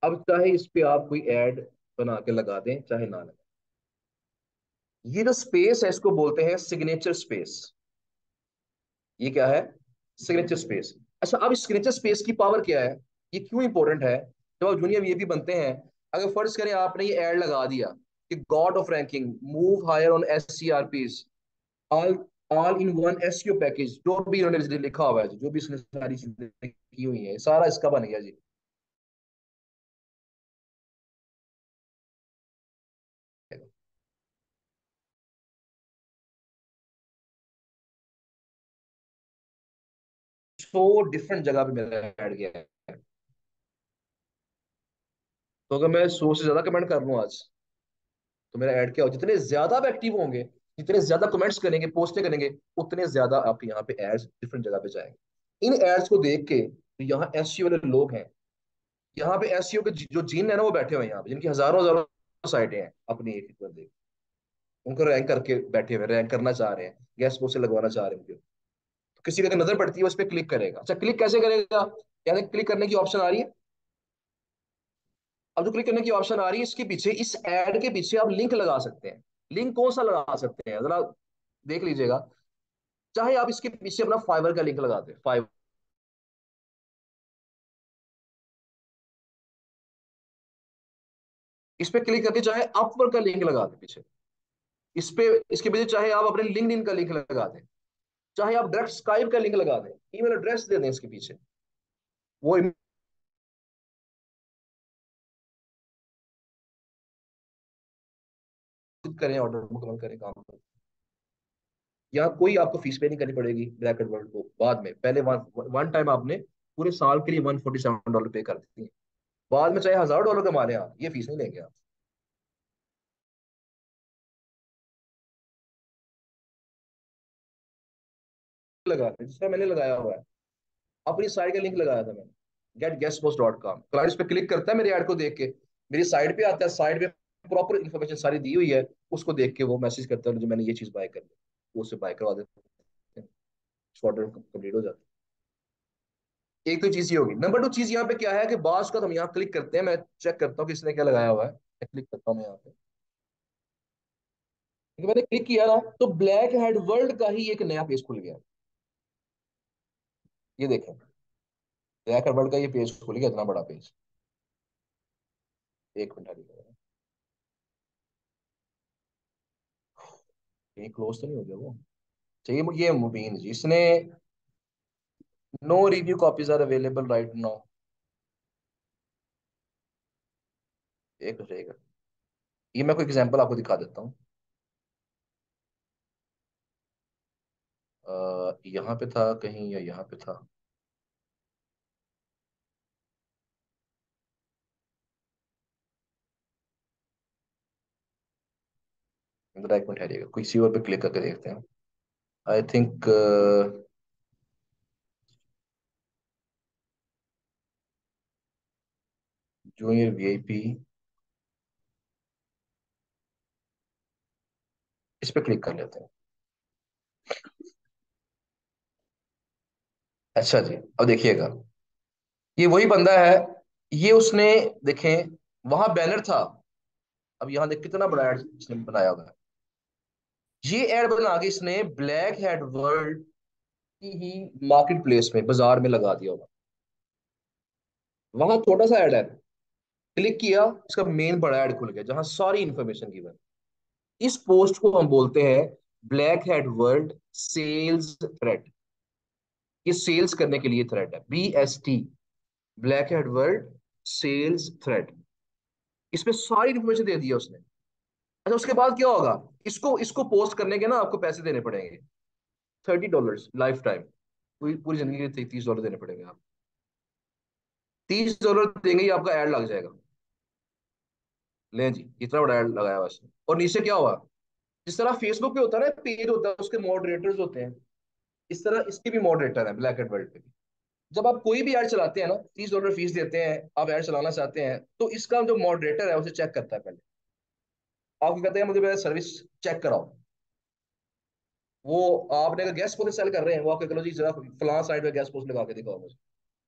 Speaker 1: अब चाहे इस पे आप कोई ऐड बना के लगा दें, चाहे ना लगाएं। ये जो स्पेस है इसको बोलते हैं सिग्नेचर स्पेस। ये क्या है? Signature space. अच्छा अब इस सिग्नेचर स्पेस की पावर क्या है, ये क्यों इंपॉर्टेंट है? जब आप जूनियर वीआईपी बनते हैं, अगर फर्ज करें आपने ये ऐड लगा दिया कि god of ranking, move higher on SERPs, all all in one SEO package, जो भी इन्होंने लिखा हुआ है, जो भी इसने सारी चीजें की हुई है, सारा इसका बन गया जी। 100 डिफरेंट जगह पे मेरा ऐड गया है। तो अगर मैं 100 से ज्यादा कमेंट कर लूँ आज, तो मेरा ऐड क्या हो, जितने ज्यादा आप एक्टिव होंगे, जितने ज्यादा कमेंट्स करेंगे, पोस्टें करेंगे, उतने ज्यादा आपके यहाँ पे एड्स डिफरेंट जगह पे जाएंगे। इन एड्स को देख के तो यहाँ एसईओ वाले लोग हैं, यहाँ पे एसईओ के जो जीन है ना, वो बैठे हुए हैं यहाँ पे, जिनकी हजारों हजारों साइटें हैं अपनी एक एक बंदे, उनको रैंक करके बैठे हुए, रैंक करना चाह रहे हैं, गेस्ट पोस्ट से लगवाना चाह रहे हैं उनको। तो किसी की अगर नजर पड़ती है उस पर क्लिक करेगा। अच्छा क्लिक कैसे करेगा? यानी क्लिक करने की ऑप्शन आ रही है। अब जो क्लिक करने की ऑप्शन आ रही है, इसके पीछे, इस एड के पीछे आप लिंक लगा सकते हैं। लिंक कौन सा लगा सकते हैं जरा देख लीजिएगा। चाहे आप इसके पीछे अपना फाइवर का लिंक लगा दें, फाइवर, इस पे क्लिक करके चाहे अपवर का लिंक लगा दें पीछे, इस पे, इसके पीछे चाहे आप अपने लिंक्डइन का लिंक लगा दें, चाहे आप डायरेक्ट स्काइप का लिंक लगा दें, ईमेल एड्रेस दे दें इसके पीछे, वो करें, ऑर्डर मुकम्मल करें, काम करें। यहाँ कोई आपको फीस पे नहीं करनी पड़ेगी ब्लैक एंड वर्ल्ड को। बाद में, पहले वन वन टाइम आपने पूरे साल के लिए $147 पे कर देती है। बाद में चाहे $1000 कमा लें आप, ये फीस नहीं लेंगे आप। लगा दें जिसका मैंने लगाया हुआ है, अपनी साइट का लिंक लगाया था मैंने, getguestpost.com। क्लाइंट इस पे क्लिक करता है मेरी ऐड को देख के, मेरी साइट पे आता है, साइट पे प्रॉपर इन्फॉर्मेशन सारी दी हुई है, उसको देख के वो मैसेज करता है जो मैंने ये चीज बाय करनी है, वो उससे बाय करवा देते हैं, ऑर्डर कंप्लीट हो जाता है। एक तो चीज ये होगी। नंबर टू चीज यहाँ पे क्या है कि बास का हम यहाँ क्लिक करते हैं, मैं चेक करता हूँ किसने क्या लगाया हुआ है, मैं क्लिक करता हूँ मैं यहाँ पे, क्योंकि मैंने क्लिक किया ना, तो ब्लैक हेड वर्ल्ड का ही एक नया पेज खुल गया। ये देखें, ब्लैक हेड वर्ल्ड का ये पेज खुल गया, इतना बड़ा पेज। एक मिनट आ, ये क्लोज तो नहीं हो गया वो? चाहिए ये मुबीन जी, इसने no review copies are available right now. एक हो जाएगा, ये मैं कोई एग्जांपल आपको दिखा देता हूँ। यहाँ पे था कहीं या यहाँ पे था? जरा एक मिनट ठहरिएगा, किसी और पे क्लिक करके देखते हैं। आई थिंक जूनियर वीआईपी, इस पे क्लिक कर लेते हैं। अच्छा जी, अब देखिएगा, ये वही बंदा है। ये उसने, देखें, वहां बैनर था, अब यहाँ देख कितना बड़ा एड इसने बनाया हुआ है। ये एड बना के इसने ब्लैक हेड वर्ल्ड की ही मार्केट प्लेस में, बाजार में लगा दिया हुआ। वहां छोटा सा ऐड है, क्लिक किया, इसका मेन बड़ा ऐड खुल गया जहां सारी इंफॉर्मेशन गिवन। इस पोस्ट को हम बोलते हैं black head world sales thread. ये सेल्स करने के लिए थ्रेड है, BST, black head world sales thread. इसमें सारी इन्फॉर्मेशन दे दी है उसने। अच्छा, उसके बाद क्या होगा? इसको इसको पोस्ट करने के ना आपको पैसे देने पड़ेंगे, $30 लाइफ टाइम। पूरी पूरी जिंदगी के $30 देने पड़ेंगे आप। $30 देंगे ही आपका ऐड लग जाएगा। ले जी, इतना बड़ा ऐड लगाया हुआ इसने। और नीचे क्या हुआ? जिस तरह फेसबुक पे होता है ना, पेज होता है, उसके मॉडरेटर्स होते हैं, इस तरह इसके भी मॉडरेटर है ब्लैक एंड वर्ल्ड पे भी। जब आप कोई भी ऐड चलाते हैं ना, $30 फीस देते हैं, आप ऐड चलाना चाहते हैं, तो इसका जो मॉडरेटर है उसे चेक करता है पहले। आपको कहते हैं मुझे पहले सर्विस चेक कराओ। वो आपने अगर गेस्ट पोस्ट सेल कर रहे हैं, वो आपके चलो जी जरा फलां साइड पे गेस्ट पोस्ट लगा के दिखाओ मुझे।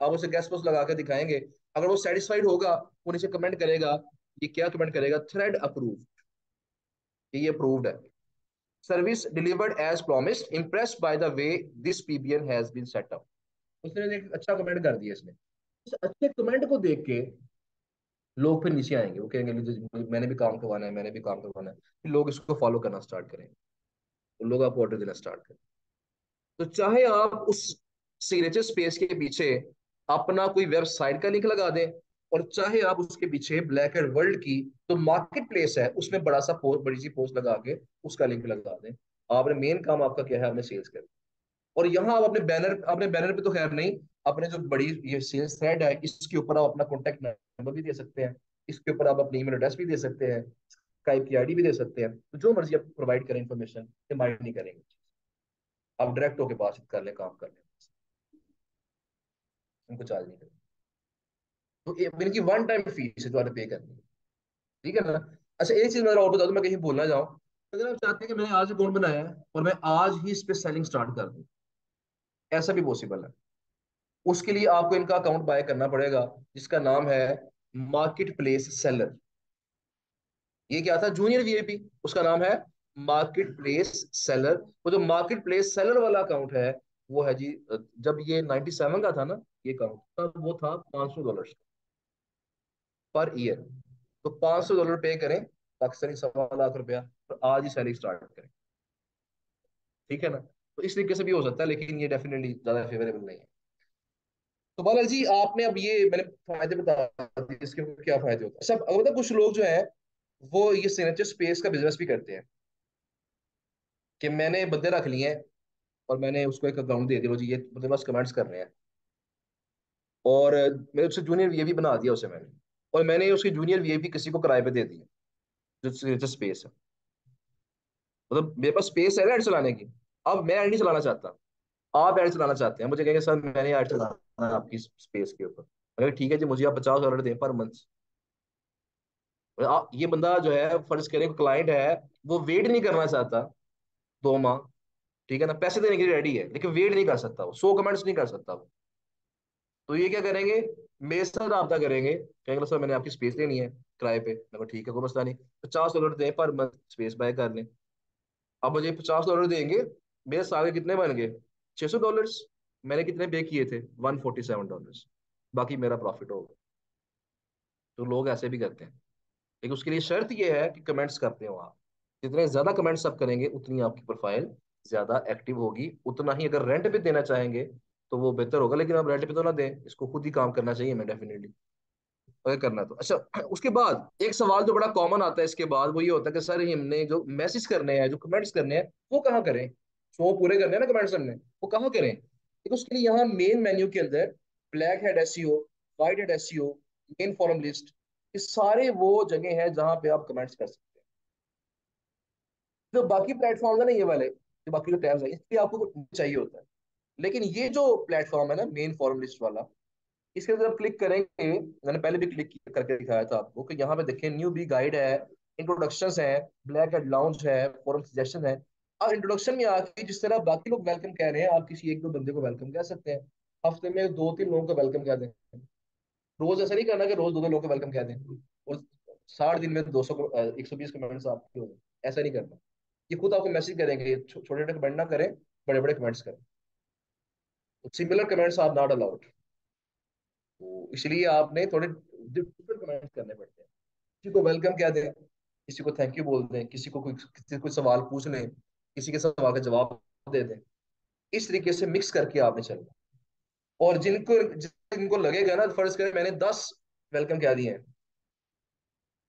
Speaker 1: आप उसे गेस्ट पोस्ट लगा के दिखाएंगे। अगर वो सेटिस्फाइड होगा, वो नीचे कमेंट करेगा। ये क्या कमेंट करेगा? थ्रेड अप्रूव, ये अप्रूव्ड है। Service delivered as promised, impressed by the way this PBN has been set up. उसने एक अच्छा कमेंट कर दिया इसने। इस अच्छे कमेंट को देख के लोग फिर नीचे आएंगे, वो कहेंगे मैंने भी काम करवाना है, मैंने भी काम करवाना है। फिर लोग इसको फॉलो करना स्टार्ट करेंगे, तो लोग आपको ऑर्डर देना स्टार्ट करें। तो चाहे आप उस सिग्नेचर स्पेस के पीछे अपना कोई वेबसाइट का लिंक लगा दें, और चाहे आप उसके पीछे ब्लैक एंड वर्ल्ड की तो मार्केट प्लेस है उसमें बड़ा सा पोस्ट, बड़ी सी पोस्ट लगा के उसका लिंक लगा दें। आपने मेन काम आपका क्या है? आपने सेल्स कर। और यहाँ आप अपने बैनर पे तो खैर नहीं, अपने जो बड़ी ये सेल्स थ्रेड है इसके ऊपर आप अपना कॉन्टेक्ट नंबर भी दे सकते हैं। इसके ऊपर आप अपनी ईमेल एड्रेस भी दे सकते हैं, स्काइप की आईडी भी दे सकते हैं। तो जो मर्जी आप प्रोवाइड करें इन्फॉर्मेशन, ये माइंड नहीं करेंगे। आप डायरेक्ट होके बातचीत कर लें, काम कर लें, उनको चार्ज नहीं करें। तो इनकी वन टाइम फीस है जो आपने पे करनी है। ठीक है ना? अच्छा, एक चीज मैं और बता दूं, मैं कहीं भूलना जाऊं। अगर आप चाहते हैं कि मैंने आज अकाउंट बनाया है और मैं आज ही इस पे सेलिंग स्टार्ट कर दूं, ऐसा भी पॉसिबल है। उसके लिए आपको इनका अकाउंट बाय करना पड़ेगा, जिसका नाम है मार्केट प्लेस सेलर। ये क्या था? जूनियर वीआईपी, उसका नाम है मार्केट प्लेस सेलर। वो जो मार्केट प्लेस सेलर वाला अकाउंट है, वो है जी, जब ये 97 का था ना, ये अकाउंट तब वो था $500 पर ईयर। तो $500 पे करें, पाकिस्तानी ₹1.25 लाख, और आज ही सैलरी स्टार्ट करें। ठीक है ना? तो इस तरीके से भी हो सकता है, लेकिन ये डेफिनेटली ज्यादा फेवरेबल नहीं है। तो बालाजी, आपने अब ये मैंने फायदे बता दिए, इसके क्या फायदे होते हैं सब। मतलब कुछ लोग जो है वो ये सिग्नेचर स्पेस का बिजनेस भी करते हैं, कि मैंने बंदे रख लिए हैं और मैंने उसको एक अकाउंट दे दिया, जी ये मुझे बस कमेंट्स कर रहे हैं, और मैंने उससे जूनियर वीआईपी बना दिया उसे मैंने, और मैंने उसकी जूनियर वीआईपी किसी को किराए पे दे दी, जो सिग्नेचर स्पेस है। मतलब मेरे पास स्पेस है ना ऐड चलाने की। अब मैं ऐड नहीं चलाना चाहता, आप ऐड चलाना चाहते हैं, मुझे कहेंगे सर मैंने ऐड चलाना है आपकी स्पेस के ऊपर। अगर ठीक है जी, मुझे आप $50 दें पर मंथ। ये बंदा जो है, फर्ज करें क्लाइंट है, वो वेट नहीं करना चाहता 2 माह, ठीक है ना, पैसे देने के लिए रेडी है, लेकिन वेट नहीं कर सकता, वो 100 कमेंट्स नहीं कर सकता वो। तो ये क्या करेंगे? मेरे साथ रब्ता करेंगे, कहेंगे सर मैंने आपकी स्पेस लेनी है किराए पे। मैं कहा, ठीक है, कोई मसला नहीं, $50 दें पर मंथ, स्पेस बाय कर लें। अब मुझे $50 देंगे, मेरे सारे कितने बन गए? $600। मैंने कितने पे किए थे? $147। बाकी मेरा प्रॉफिट होगा। तो लोग ऐसे भी करते हैं, लेकिन उसके लिए शर्त यह है कि कमेंट्स करते हो आप। जितने ज्यादा कमेंट्स आप करेंगे उतनी आपकी प्रोफाइल ज्यादा एक्टिव होगी। उतना ही अगर रेंट पे देना चाहेंगे तो वो बेहतर होगा, लेकिन आप रेंट पे तो ना दें, इसको खुद ही काम करना चाहिए मैं डेफिनेटली, अगर करना है तो। अच्छा, उसके बाद एक सवाल जो बड़ा कॉमन आता है इसके बाद, वो ये होता है कि सर हमने जो मैसेज करने हैं, जो कमेंट्स करने हैं, वो कहाँ करें? 100 पूरे करने हैं ना कमेंट्स हमने, वो कहाँ करें? देखो, उसके लिए यहाँ मेन मेन्यू के अंदर black head SEO, white head SEO, main forum list, ये सारे वो जगह हैं जहां पे आप कमेंट्स कर सकते हैं। जो बाकी प्लेटफॉर्म है ना, ये वाले जो बाकी जो टैब्स है, इसलिए आपको कुछ चाहिए होता है। लेकिन ये जो प्लेटफॉर्म है ना, मेन फॉरम लिस्ट वाला, इसके अंदर आप क्लिक करेंगे, मैंने पहले भी क्लिक करके दिखाया था आपको, कि यहाँ पे देखिए न्यू बी गाइड है, इंट्रोडक्शंस है, ब्लैक हेड लाउंज है, फोरम सजेशन है। आप इंट्रोडक्शन में आके जिस तरह बाकी लोग वेलकम कह रहे हैं, आप किसी एक दो बंदे को वेलकम कह सकते हैं। हफ्ते में 2-3 लोगों को वेलकम कह दें। रोज ऐसा नहीं करना कि रोज 2-2 लोगों को वेलकम कह दें, और 60 दिन में 200 को 120 कमेंट्स आपके हो गए। ऐसा नहीं करना। ये खुद आपको मैसेज करेंगे, छोटे छोटे कमेंट ना करें, बड़े बड़े कमेंट्स करें। Similar comments are not allowed. तो इसलिए आपने थोड़े डिफरेंट कमेंट्स करने पड़ते हैं। किसी को वेलकम कह दें, किसी को थैंक यू बोल दें, किसी को सवाल पूछ लें, किसी के सवाल का जवाब दे दें। इस तरीके से मिक्स करके आपने चलना। और जिनको लगेगा ना, फर्ज करें मैंने 10 वेलकम कह दिए हैं,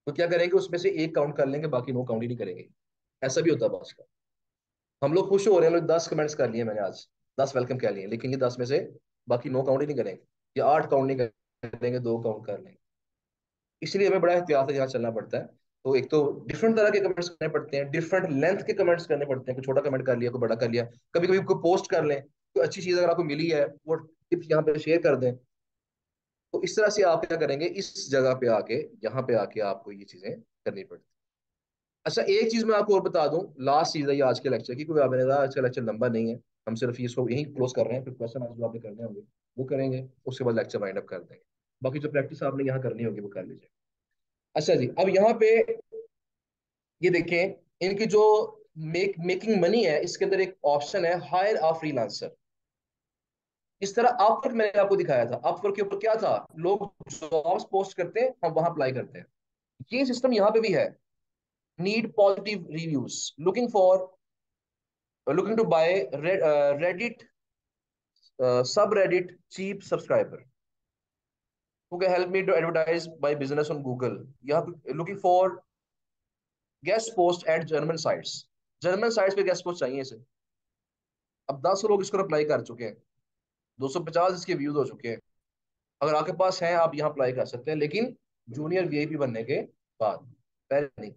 Speaker 1: तो क्या करेंगे, उसमें से एक काउंट कर लेंगे, बाकी नो काउंट ही नहीं करेंगे। ऐसा भी होता है बॉस का। हम लोग खुश हो रहे हैं, लोग 10 कमेंट्स कर लिए मैंने आज, 10 वेलकम कह लिए, लेकिन ये 10 में से बाकी नो काउंट ही नहीं करेंगे, या 8 काउंट नहीं करेंगे, 2 काउंट कर लेंगे। इसलिए हमें बड़ा एहतियात से यहाँ चलना पड़ता है। तो एक तो डिफरेंट तरह के कमेंट्स करने पड़ते हैं, डिफरेंट लेंथ के कमेंट्स करने पड़ते हैं, कोई छोटा कमेंट कर लिया, कोई बड़ा कर लिया। कभी कभी कोई पोस्ट कर लें, कोई अच्छी चीज अगर आपको मिली है वो टिप यहाँ पे शेयर कर दें। तो इस तरह से आप क्या करेंगे, इस जगह पे आके, यहाँ पे आके आपको ये चीजें करनी पड़ती। अच्छा, एक चीज मैं आपको और बता दूं, लास्ट चीज है ये आज के लेक्चर की, क्योंकि आप मैंने कहा आज का लेक्चर लंबा नहीं है। हम सिर्फ ये इसको यहीं क्लोज कर रहे हैं, फिर क्वेश्चन आज जो आपने करने होंगे वो करेंगे, उसके बाद लेक्चर वाइंड अप कर देंगे। बाकी जो प्रैक्टिस आपने यहाँ करनी होगी वो कर लीजिए। अच्छा जी, अब यहाँ पे ये देखें, इनकी जो मेकिंग मनी है, इसके अंदर एक ऑप्शन है हायर अ फ्रीलांसर। इस तरह अपवर्क मैंने आपको दिखाया था, अपवर्क के ऊपर क्या था, लोग जॉब्स पोस्ट करते हैं, हम वहां अप्लाई करते हैं। ये सिस्टम यहाँ पे भी है। Need positive reviews, looking to buy Reddit sub Reddit cheap subscriber who can help me to advertise my business on Google. यहाँ पे looking for guest post at German sites. German sites पे guest post चाहिए इसे। अब 10 लोग इसको apply कर चुके हैं, 250 इसके व्यूज हो चुके हैं। अगर आपके पास है, आप यहाँ अप्लाई कर सकते हैं, लेकिन जूनियर वीआईपी बनने के बाद, पहले नहीं।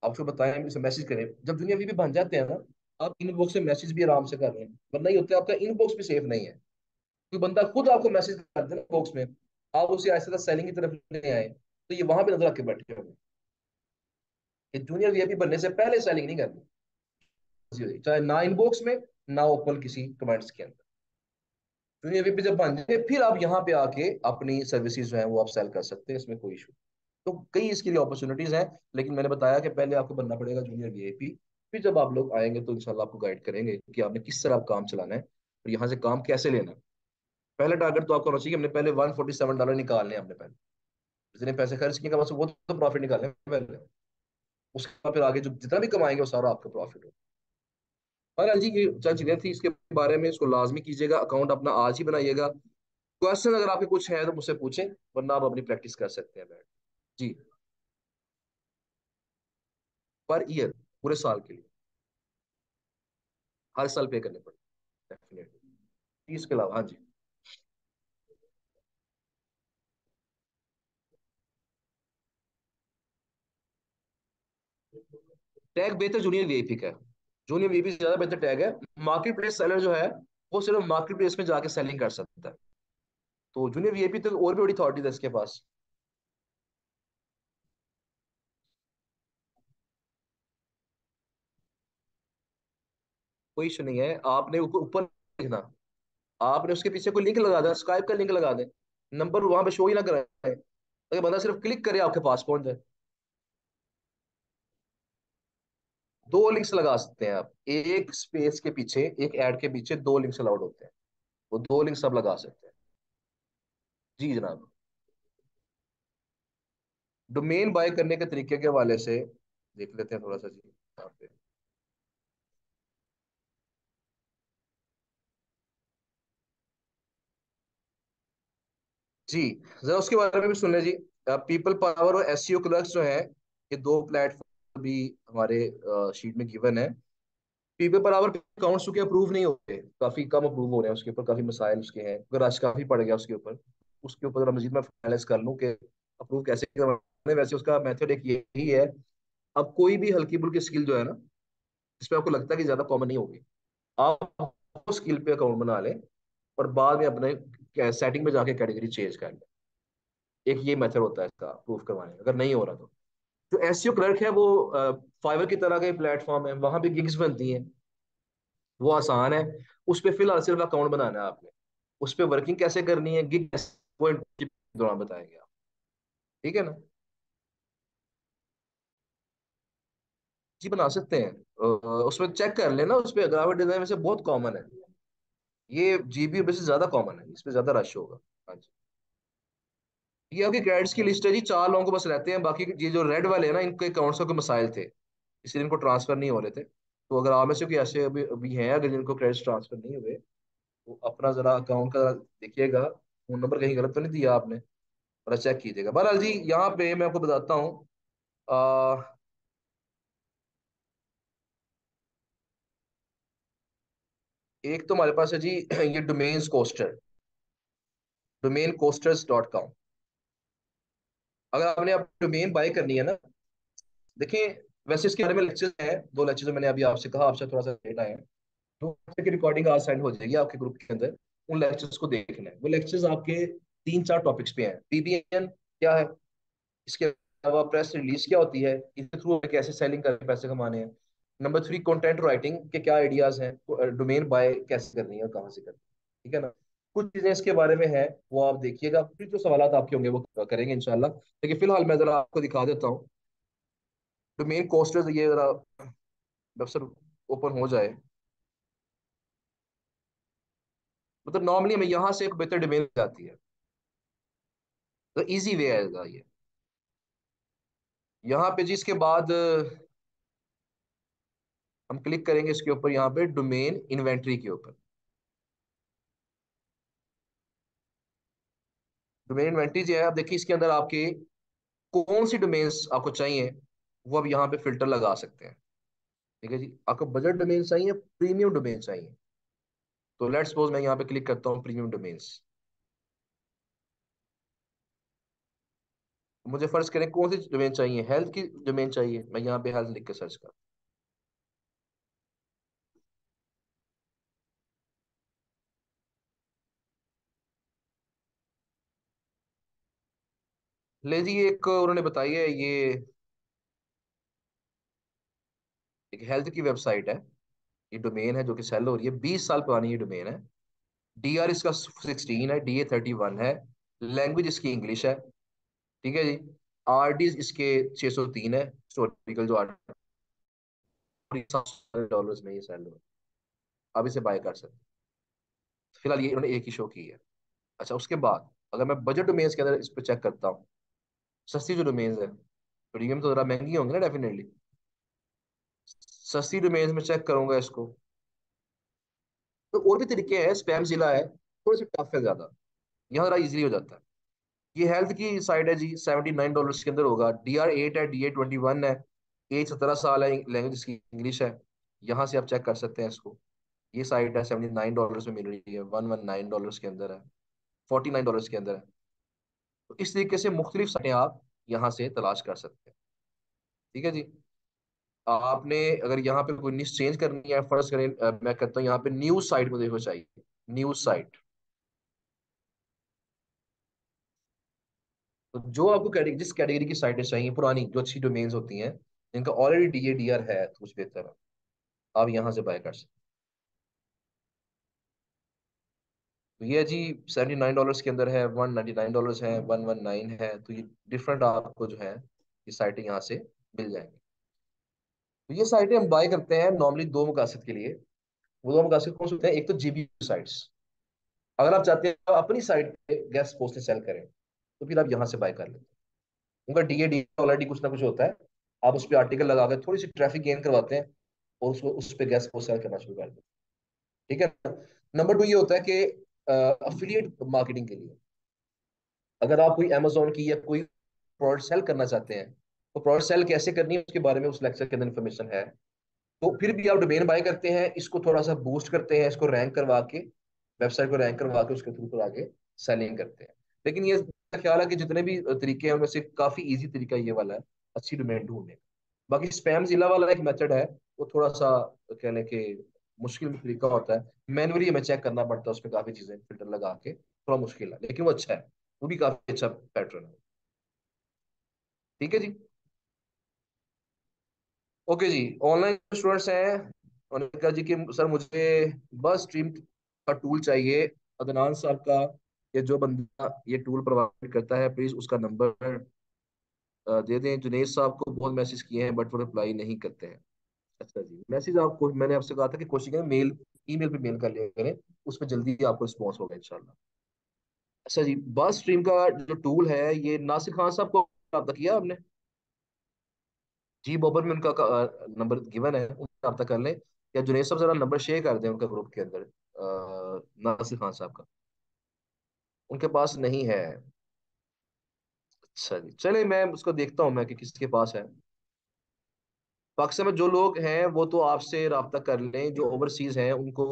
Speaker 1: आपको बताएं, इसे मैसेज करें, जब जूनियर वीआईपी बन जाते हैं ना, आप इनबॉक्स से मैसेज भी आराम से कर रहे हैं, वरना ये होता है आपका इनबॉक्स भी सेफ नहीं है। कोई बंदा खुद आपको मैसेज कर दे ना बॉक्स में, आप उसे ऐसे सेलिंग की तरफ ले आए, तो ये वहां पे नजर रख के बैठे होंगे कि जूनियर वीआईपी बनने से पहले सेलिंग नहीं करनी, चाहे ना इनबॉक्स में, ना ओपन किसी कमेंट्स के अंदर। जूनियर वीआईपी जब बन जाए, फिर आप यहाँ पे आके अपनी सर्विसेज जो है वो आप सेल कर सकते हैं, इसमें कोई इशू। तो कई इसके लिए अपॉर्चुनिटीज हैं, लेकिन मैंने बताया कि पहले आपको बनना पड़ेगा जूनियर वीआईपी। फिर जब आप लोग आएंगे तो इंशाल्लाह आपको गाइड करेंगे कि आपने किस तरह काम चलाना है और यहाँ से काम कैसे लेना है। पहले टारगेट तो आपका होना चाहिए कि हमने पहले $147 निकालने हैं, हमने पहले जितने पैसे खर्च किए बस वो तो प्रॉफिट निकालने हैं पहले। उसके बाद फिर आगे जो जितना भी कमाएंगे वो सारा आपका प्रॉफिट हो। और जी ये चंद चीजें थी इसके बारे में, इसको लाजमी कीजिएगा, अकाउंट अपना आज ही बनाइएगा। क्वेश्चन अगर आपके कुछ है तो मुझसे पूछें, वरना आप अपनी प्रैक्टिस कर सकते हैं बैठ। जी, पर ईयर, पूरे साल के लिए, हर साल पे करने पड़ते, डेफिनेटली। इसके अलावा हाँ जी, टैग बेहतर जूनियर वीआईपी का है। जूनियर वीआईपी से ज्यादा बेहतर टैग है। मार्केट प्लेस सेलर जो है वो सिर्फ मार्केट प्लेस में जाके सेलिंग कर सकता है। तो जूनियर वीआईपी तो और भी बड़ी अथॉरिटी है इसके पास। कोई इशू नहीं है, आपने ऊपर लिखना, आपने उसके पीछे कोई लिंक लगा दें, स्काइप का लिंक लगा दें, नंबर वहां पे शो ही ना कराए, अगर बंदा सिर्फ क्लिक करे आपके पास पहुंच जाए। 2 लिंक्स लगा सकते हैं आप, एक स्पेस के पीछे, एक ऐड के पीछे 2 लिंक्स अलाउड होते हैं, वो 2 लिंक्स आप लगा सकते हैं। जी जनाब। डोमेन बाय करने के तरीके के हवाले से देख लेते हैं थोड़ा सा जी यहाँ पे। जी, जरा उसके बारे में भी सुन लें जी। पीपल पावर और एसईओ क्लर्क्स जो है, ये 2 प्लेटफॉर्म भी हमारे शीट में गिवन है। पीपल पर आवर अकाउंट्स चूंकि अप्रूव नहीं होते, काफी कम अप्रूव हो रहे हैं, उसके ऊपर काफी मसाइल उसके हैं, अगर आज काफी पड़ गया उसके ऊपर। उसके ऊपर जरा मजीद मैं फाइनलाइज कर लूँ कि अप्रूव कैसे करवाने। वैसे उसका मेथड एक यही है, अब कोई भी हल्की फुल्की स्किल जो है ना, जिसपे आपको लगता है कि ज्यादा कॉमन नहीं होगी, आप वो स्किल पे अकाउंट बना लें, और बाद में अपने सेटिंग में जाके कैटेगरी चेंज कर लें। एक ये मेथड होता है इसका अप्रूव करवाने का, अगर नहीं हो रहा तो। जो एसईओ क्लर्क है वो फाइवर की तरह का प्लेटफॉर्म है, वहां पे गिग्स बनती हैं, वो आसान है। उस पर फिलहाल सिर्फ अकाउंट बनाना है आपने, उस पर वर्किंग कैसे करनी है, गिग वो internship के दौरान बताएंगे आप। ठीक है ना जी, बना सकते हैं। उसमें चेक कर लेना, उस पर ग्राफिक डिजाइन में से बहुत कॉमन है, ये जीबी पे से ज्यादा कॉमन है, इस पे ज्यादा रश होगा। हाँ जी, ये आपके क्रेडिट्स की लिस्ट है जी, 4 लोगों को बस रहते हैं, बाकी ये जो रेड वाले हैं ना, इनके अकाउंट्स का कोई मसाइल थे, इसलिए इनको ट्रांसफर नहीं हो रहे थे। तो अगर आप में से कोई ऐसे अभी अभी हैं अगर जिनको क्रेडिट्स ट्रांसफर नहीं हुए, तो अपना जरा अकाउंट का जरा देखिएगा, फोन नंबर कहीं गलत तो नहीं दिया आपने, और चेक कीजिएगा। बहरहाल जी, यहाँ पे मैं आपको बताता हूँ। आ, एक तो हमारे पास है जी ये डोमेन्स कोस्टर, domaincoasters.com। अगर आपने आप डोमेन बाय करनी है ना, देखिए, वैसे इसके बारे में लेक्चर्स हैं, 2 लेक्चर जो मैंने अभी आपसे कहा, आपसे थोड़ा सा लेट आए हैं। 2 घंटे की रिकॉर्डिंग आज सेंड हो जाएगी आपके ग्रुप के अंदर। उन लेक्चर्स को देखना है। वो लेक्चर्स आपके 3-4 टॉपिक्स पे हैं। पीबीएन क्या है, इसके अलावा प्रेस रिलीज क्या होती है, इसके थ्रू हमें कैसे सेलिंग करके पैसे कमाने हैं। नंबर 3, कंटेंट राइटिंग के क्या आइडियाज हैं, डोमेन बाय कैसे करनी है और कहाँ से करनी है, ठीक है ना। कुछ चीजें इसके बारे में है, वो आप देखिएगा, फिर जो सवाल आपके होंगे वो करेंगे इंशाल्लाह। लेकिन फिलहाल मैं जरा आपको दिखा देता हूँ डोमेन कोस्टर्स। ये जरा वेबसाइट ओपन हो जाए, मतलब नॉर्मली हमें यहाँ से एक बेहतर डोमेन जाती है, तो इजी वे है ये। यहाँ पे जी इसके बाद हम क्लिक करेंगे इसके ऊपर, यहाँ पे डोमेन इन्वेंट्री के ऊपर। डोमेन इन्वेंट्री जो है, आप देखिए इसके अंदर आपके कौन सी डोमेन्स आपको चाहिए, वो आप यहाँ पे फिल्टर लगा सकते हैं। ठीक है जी, आपको बजट डोमेन चाहिए, प्रीमियम डोमेन चाहिए, तो लेट्स सपोज मैं यहाँ पे क्लिक करता हूँ प्रीमियम डोमेन्स। मुझे फर्ज करें कौन सी डोमेन चाहिए, हेल्थ की डोमेन चाहिए, मैं यहाँ पे हेल्थ लिख के सर्च कर। ले जी, एक उन्होंने बताई है ये, एक हेल्थ की वेबसाइट है, ये डोमेन है जो कि सेल हो रही है, 20 साल पुरानी ये डोमेन है। डीआर इसका 16 है, डीए 31 है, लैंग्वेज इसकी इंग्लिश है, ठीक है जी। आरडी इसके 603 है, हिस्टोरिकल जो आर्ट डॉलर्स में ये सेल हो रहा है। आप इसे बाय कर सकते हैं। फिलहाल ये इन्होंने एक ही शो की है। अच्छा, उसके बाद अगर मैं बजट डोमेन्स के अंदर इस पर चेक करता हूँ, सस्ती जो डोमेन्स है, प्रीमियम तो जरा महंगी होंगी ना डेफिनेटली, सस्ती डोमेन्स में चेक करूंगा इसको, तो और भी तरीके हैं। स्पैम जिला है, थोड़े से टफ है ज्यादा, यहाँ जरा इजीली हो जाता है। ये हेल्थ की साइड है जी, $79 के अंदर होगा। DR8 है, DA21 है, एज 17 साल है, लैंग्वेज इसकी इंग्लिश है। यहाँ से आप चेक कर सकते हैं इसको। ये साइट है, $79 में मिल रही है, $119 के अंदर है, $49 के अंदर है। तो इस तरीके से मुख्तलिफ साइटें आप यहाँ से तलाश कर सकते हैं। ठीक है जी। आपने अगर यहाँ पे कोई न्यूज चेंज करनी है, फर्ज करें मैं कहता हूँ यहाँ पे न्यूज साइट मुझे हो चाहिए, न्यूज साइट। तो जो आपको कैटेगरी, जिस कैटेगरी की साइटें चाहिए पुरानी, जो अच्छी डोमेन्स होती हैं, जिनका ऑलरेडी DADR है, तो कुछ बेहतर है, आप यहाँ से बाय कर सकते हैं। तो ये जी $79 के अंदर है, $199 है, 119 है, तो ये डिफरेंट आपको जो है ये साइटें यहाँ से मिल जाएंगी। तो ये साइटें हम बाय करते हैं नॉर्मली दो मकसद के लिए। वो दो मकसद कौन से होते हैं, एक तो जीबी साइट्स। अगर आप चाहते हैं आप अपनी साइट पे गेस्ट पोस्ट सेल करें, तो फिर आप यहाँ से बाय कर लेते हैं। उनका DAD ऑलरेडी कुछ ना कुछ होता है, आप उस पर आर्टिकल लगा के थोड़ी सी ट्रैफिक गेन करवाते हैं, और उसको उस पर गेस्ट पोस्ट सेल करना शुरू कर देते हैं, ठीक है ना। नंबर 2 ये होता है कि अफिलिएट मार्केटिंग के लिए, अगर आप कोई Amazon की या कोई प्रोडक्ट सेल करना चाहते हैं, तो प्रोडक्ट सेल कैसे करनी है उसके बारे में उस लेक्चर के अंदर इन्फॉर्मेशन है। तो फिर भी आप डोमेन बाय करते हैं, इसको थोड़ा सा बूस्ट करते हैं, इसको रैंक करवा के, वेबसाइट को रैंक करवा के उसके थ्रू पर आगे सेलिंग करते हैं। लेकिन ये मेरा ख्याल है कि जितने भी तरीके हैं उनमें से काफी इजी तरीका ये वाला है, अच्छी डोमेन ढूंढने का। बाकी स्पैम जिला वाला एक मेथड है, वो थोड़ा सा कह लें कि मुश्किल तरीका होता है, मैनुअली हमें चेक करना पड़ता है, उसमें काफी चीजें फिल्टर लगा के, थोड़ा मुश्किल है, लेकिन वो अच्छा है, वो भी काफी अच्छा पैटर्न है। ठीक है जी। ओके जी, ऑनलाइन स्टूडेंट्स हैं, उन्होंने कहा जी कि सर मुझे बस स्ट्रीम का टूल चाहिए, अदनान साहब का, ये जो बंदा ये टूल प्रोवाइड करता है, प्लीज उसका नंबर दे दें। जुनेद साहब को बहुत मैसेज किए हैं बट वो रिप्लाई नहीं करते हैं। अच्छा जी, मैसेज आपको मैंने आपसे कहा था कि कोशिश करें मेल, ईमेल पे मेल कर लिया करें, उस पर जल्दी आपको रिस्पॉन्स होगा इंशाल्लाह। अच्छा जी, बस स्ट्रीम का जो टूल है, ये नासिर खान साहब को रब्ता किया आपने? जी बॉबर में उनका नंबर गिवन है, उनसे रब्ता कर लें। या जुनेद साहब जरा नंबर शेयर कर दें उनका ग्रुप के अंदर, नासिर खान साहब का। उनके पास नहीं है? अच्छा जी, चले मैं उसको देखता हूँ मैं कि किसके पास है। पाकिस्तान में जो लोग हैं वो तो आपसे रब्ता कर लें, जो ओवरसीज हैं उनको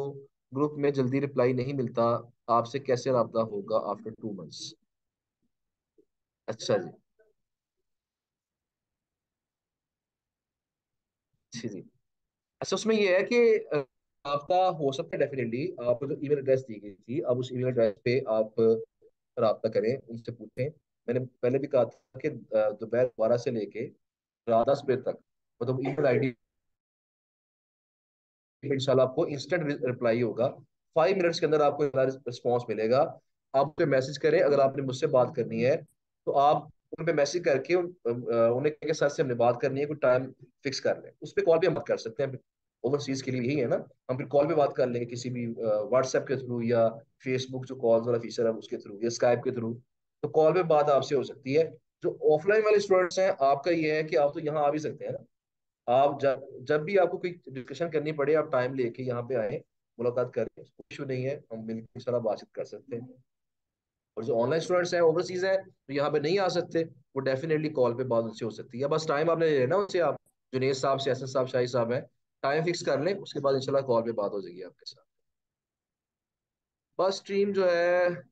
Speaker 1: ग्रुप में जल्दी रिप्लाई नहीं मिलता। आपसे कैसे रब्ता होगा आफ्टर 2 मंथ्स? अच्छा जी। जी जी। अच्छा, उसमें ये है कि आपका हो सकता है डेफिनेटली, आपको जो ईमेल एड्रेस दी गई थी, अब उस ईमेल एड्रेस पे आप रब्ता करें, उनसे पूछें। मैंने पहले भी कहा था कि दोपहर 12 से लेके रात 10 बजे तक, मतलब ईमेल आईडी, इंशाल्लाह आपको इंस्टेंट रिप्लाई होगा। 5 मिनट्स के अंदर आपको रिस्पॉन्स मिलेगा। आप उन पे मैसेज करें, अगर आपने मुझसे बात करनी है तो आप उन पे मैसेज करके उन्हें के साथ से हमने बात करनी है, कोई टाइम फिक्स कर लें। उस पर कॉल पे हम बात कर सकते हैं, ओवरसीज के लिए यही है ना। हम फिर कॉल पे बात कर लेंगे किसी भी व्हाट्सएप के थ्रू, या फेसबुक जो कॉल वाला फीचर है उसके थ्रू, या स्काइप के थ्रू। तो कॉल पे बात आपसे हो सकती है। जो ऑफलाइन वाले स्टूडेंट्स हैं, आपका ये है कि आप तो यहाँ आ भी सकते हैं ना। आप जब जब भी आपको कोई डिस्कशन करनी पड़े, आप टाइम लेके यहाँ पे आए, मुलाकात करें, कोई इशू नहीं है, हम मिलकर सारा बातचीत कर सकते हैं। और जो ऑनलाइन स्टूडेंट्स हैं, ओवरसीज हैं, तो यहाँ पे नहीं आ सकते, वो डेफिनेटली कॉल पे बात उनसे हो सकती है। बस टाइम आपने ले लेना उनसे, आप जुनेद साहब से, एसएस साहब, शाहिद साहब हैं, टाइम फिक्स कर लें, उसके बाद इंशाल्लाह कॉल पे बात हो जाएगी आपके साथ। बस टीम जो है,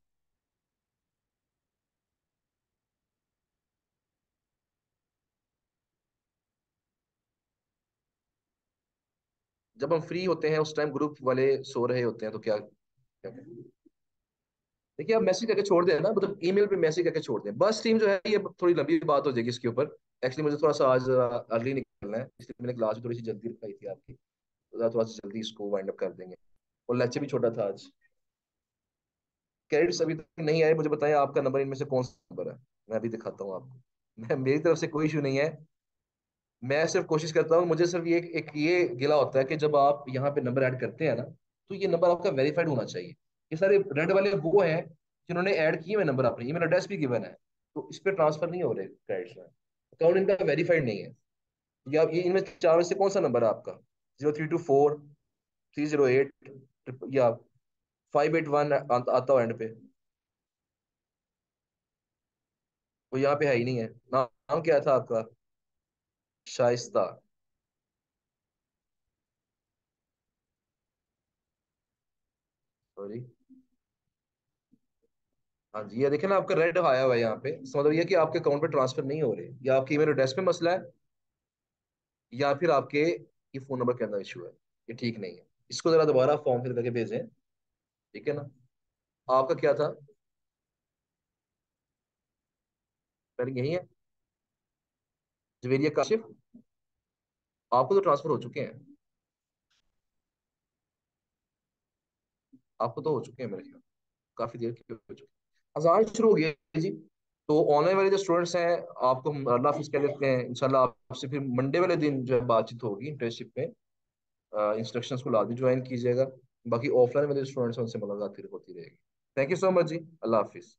Speaker 1: जब हम फ्री होते हैं उस टाइम ग्रुप वाले सो रहे होते हैं, तो क्या क्या करें? देखिए, आप मैसेज करके छोड़ दें ना, मतलब ईमेल पे मैसेज करके छोड़ दें। बस टीम जो है, ये थोड़ी लंबी बात हो जाएगी इसके ऊपर। एक्चुअली मुझे थोड़ा सा आज अर्ली निकलना है, इसलिए मैंने क्लास भी थोड़ी सी जल्दी रखाई थी आपकी, तो थोड़ा सा जल्दी इसको वाइंड अप कर देंगे। और लेक्चर भी छोटा था आज। क्रेडिट्स अभी तक नहीं आए, मुझे बताएं आपका नंबर इनमें से कौन सा नंबर है, मैं अभी दिखाता हूँ आपको। मैं, मेरी तरफ से कोई इशू नहीं है। मैं सिर्फ कोशिश करता हूँ, मुझे सिर्फ ये एक ये गिला होता है कि जब आप यहाँ पे नंबर ऐड करते हैं ना, तो ये नंबर आपका वेरीफाइड होना चाहिए। ये सारे रेड वाले वो हैं जिन्होंने ऐड किए हुए नंबर, अपने ईमेल एड्रेस भी गिवन है, तो इस पर ट्रांसफर नहीं हो रहे क्रेडिट्स में, अकाउंट इनका वेरीफाइड नहीं है। ये आप, ये इनमें चार में से कौन सा नंबर है आपका? 0324 308, या 581 आता हो एंड पे? वो यहाँ पे है ही नहीं है। नाम क्या था आपका? शाइस्ता। सॉरी। हाँ जी, ये देखिए ना, आपका रेड आया हुआ है यहाँ पे, इसका मतलब ये कि आपके अकाउंट पे ट्रांसफर नहीं हो रहे, या आपकी ईमेल एड्रेस पे मसला है, या फिर आपके ये फोन नंबर के अंदर इशू है, ये ठीक नहीं है। इसको जरा दोबारा फॉर्म फिल करके भेजें, ठीक है ना। आपका क्या था? पहले यही है, जवेरिया काशिफ। आपको तो ट्रांसफर हो चुके हैं, आपको तो हो चुके हैं मेरे ख्याल, काफी देर की हो चुकी है। अजान शुरू हो गई है जी। तो ऑनलाइन वाले जो स्टूडेंट्स हैं, आपको हम अल्लाह हाफिज कह लेते हैं। इंशाल्लाह आपसे फिर मंडे वाले दिन जो है बातचीत होगी इंटर्नशिप में। इंस्ट्रक्शंस को लाजमी ज्वाइन कीजिएगा। बाकी ऑफलाइन वाले स्टूडेंट्स हैं, उनसे मुलाकात फिर होती रहेगी। Thank you so much ji, अल्लाह हाफिज।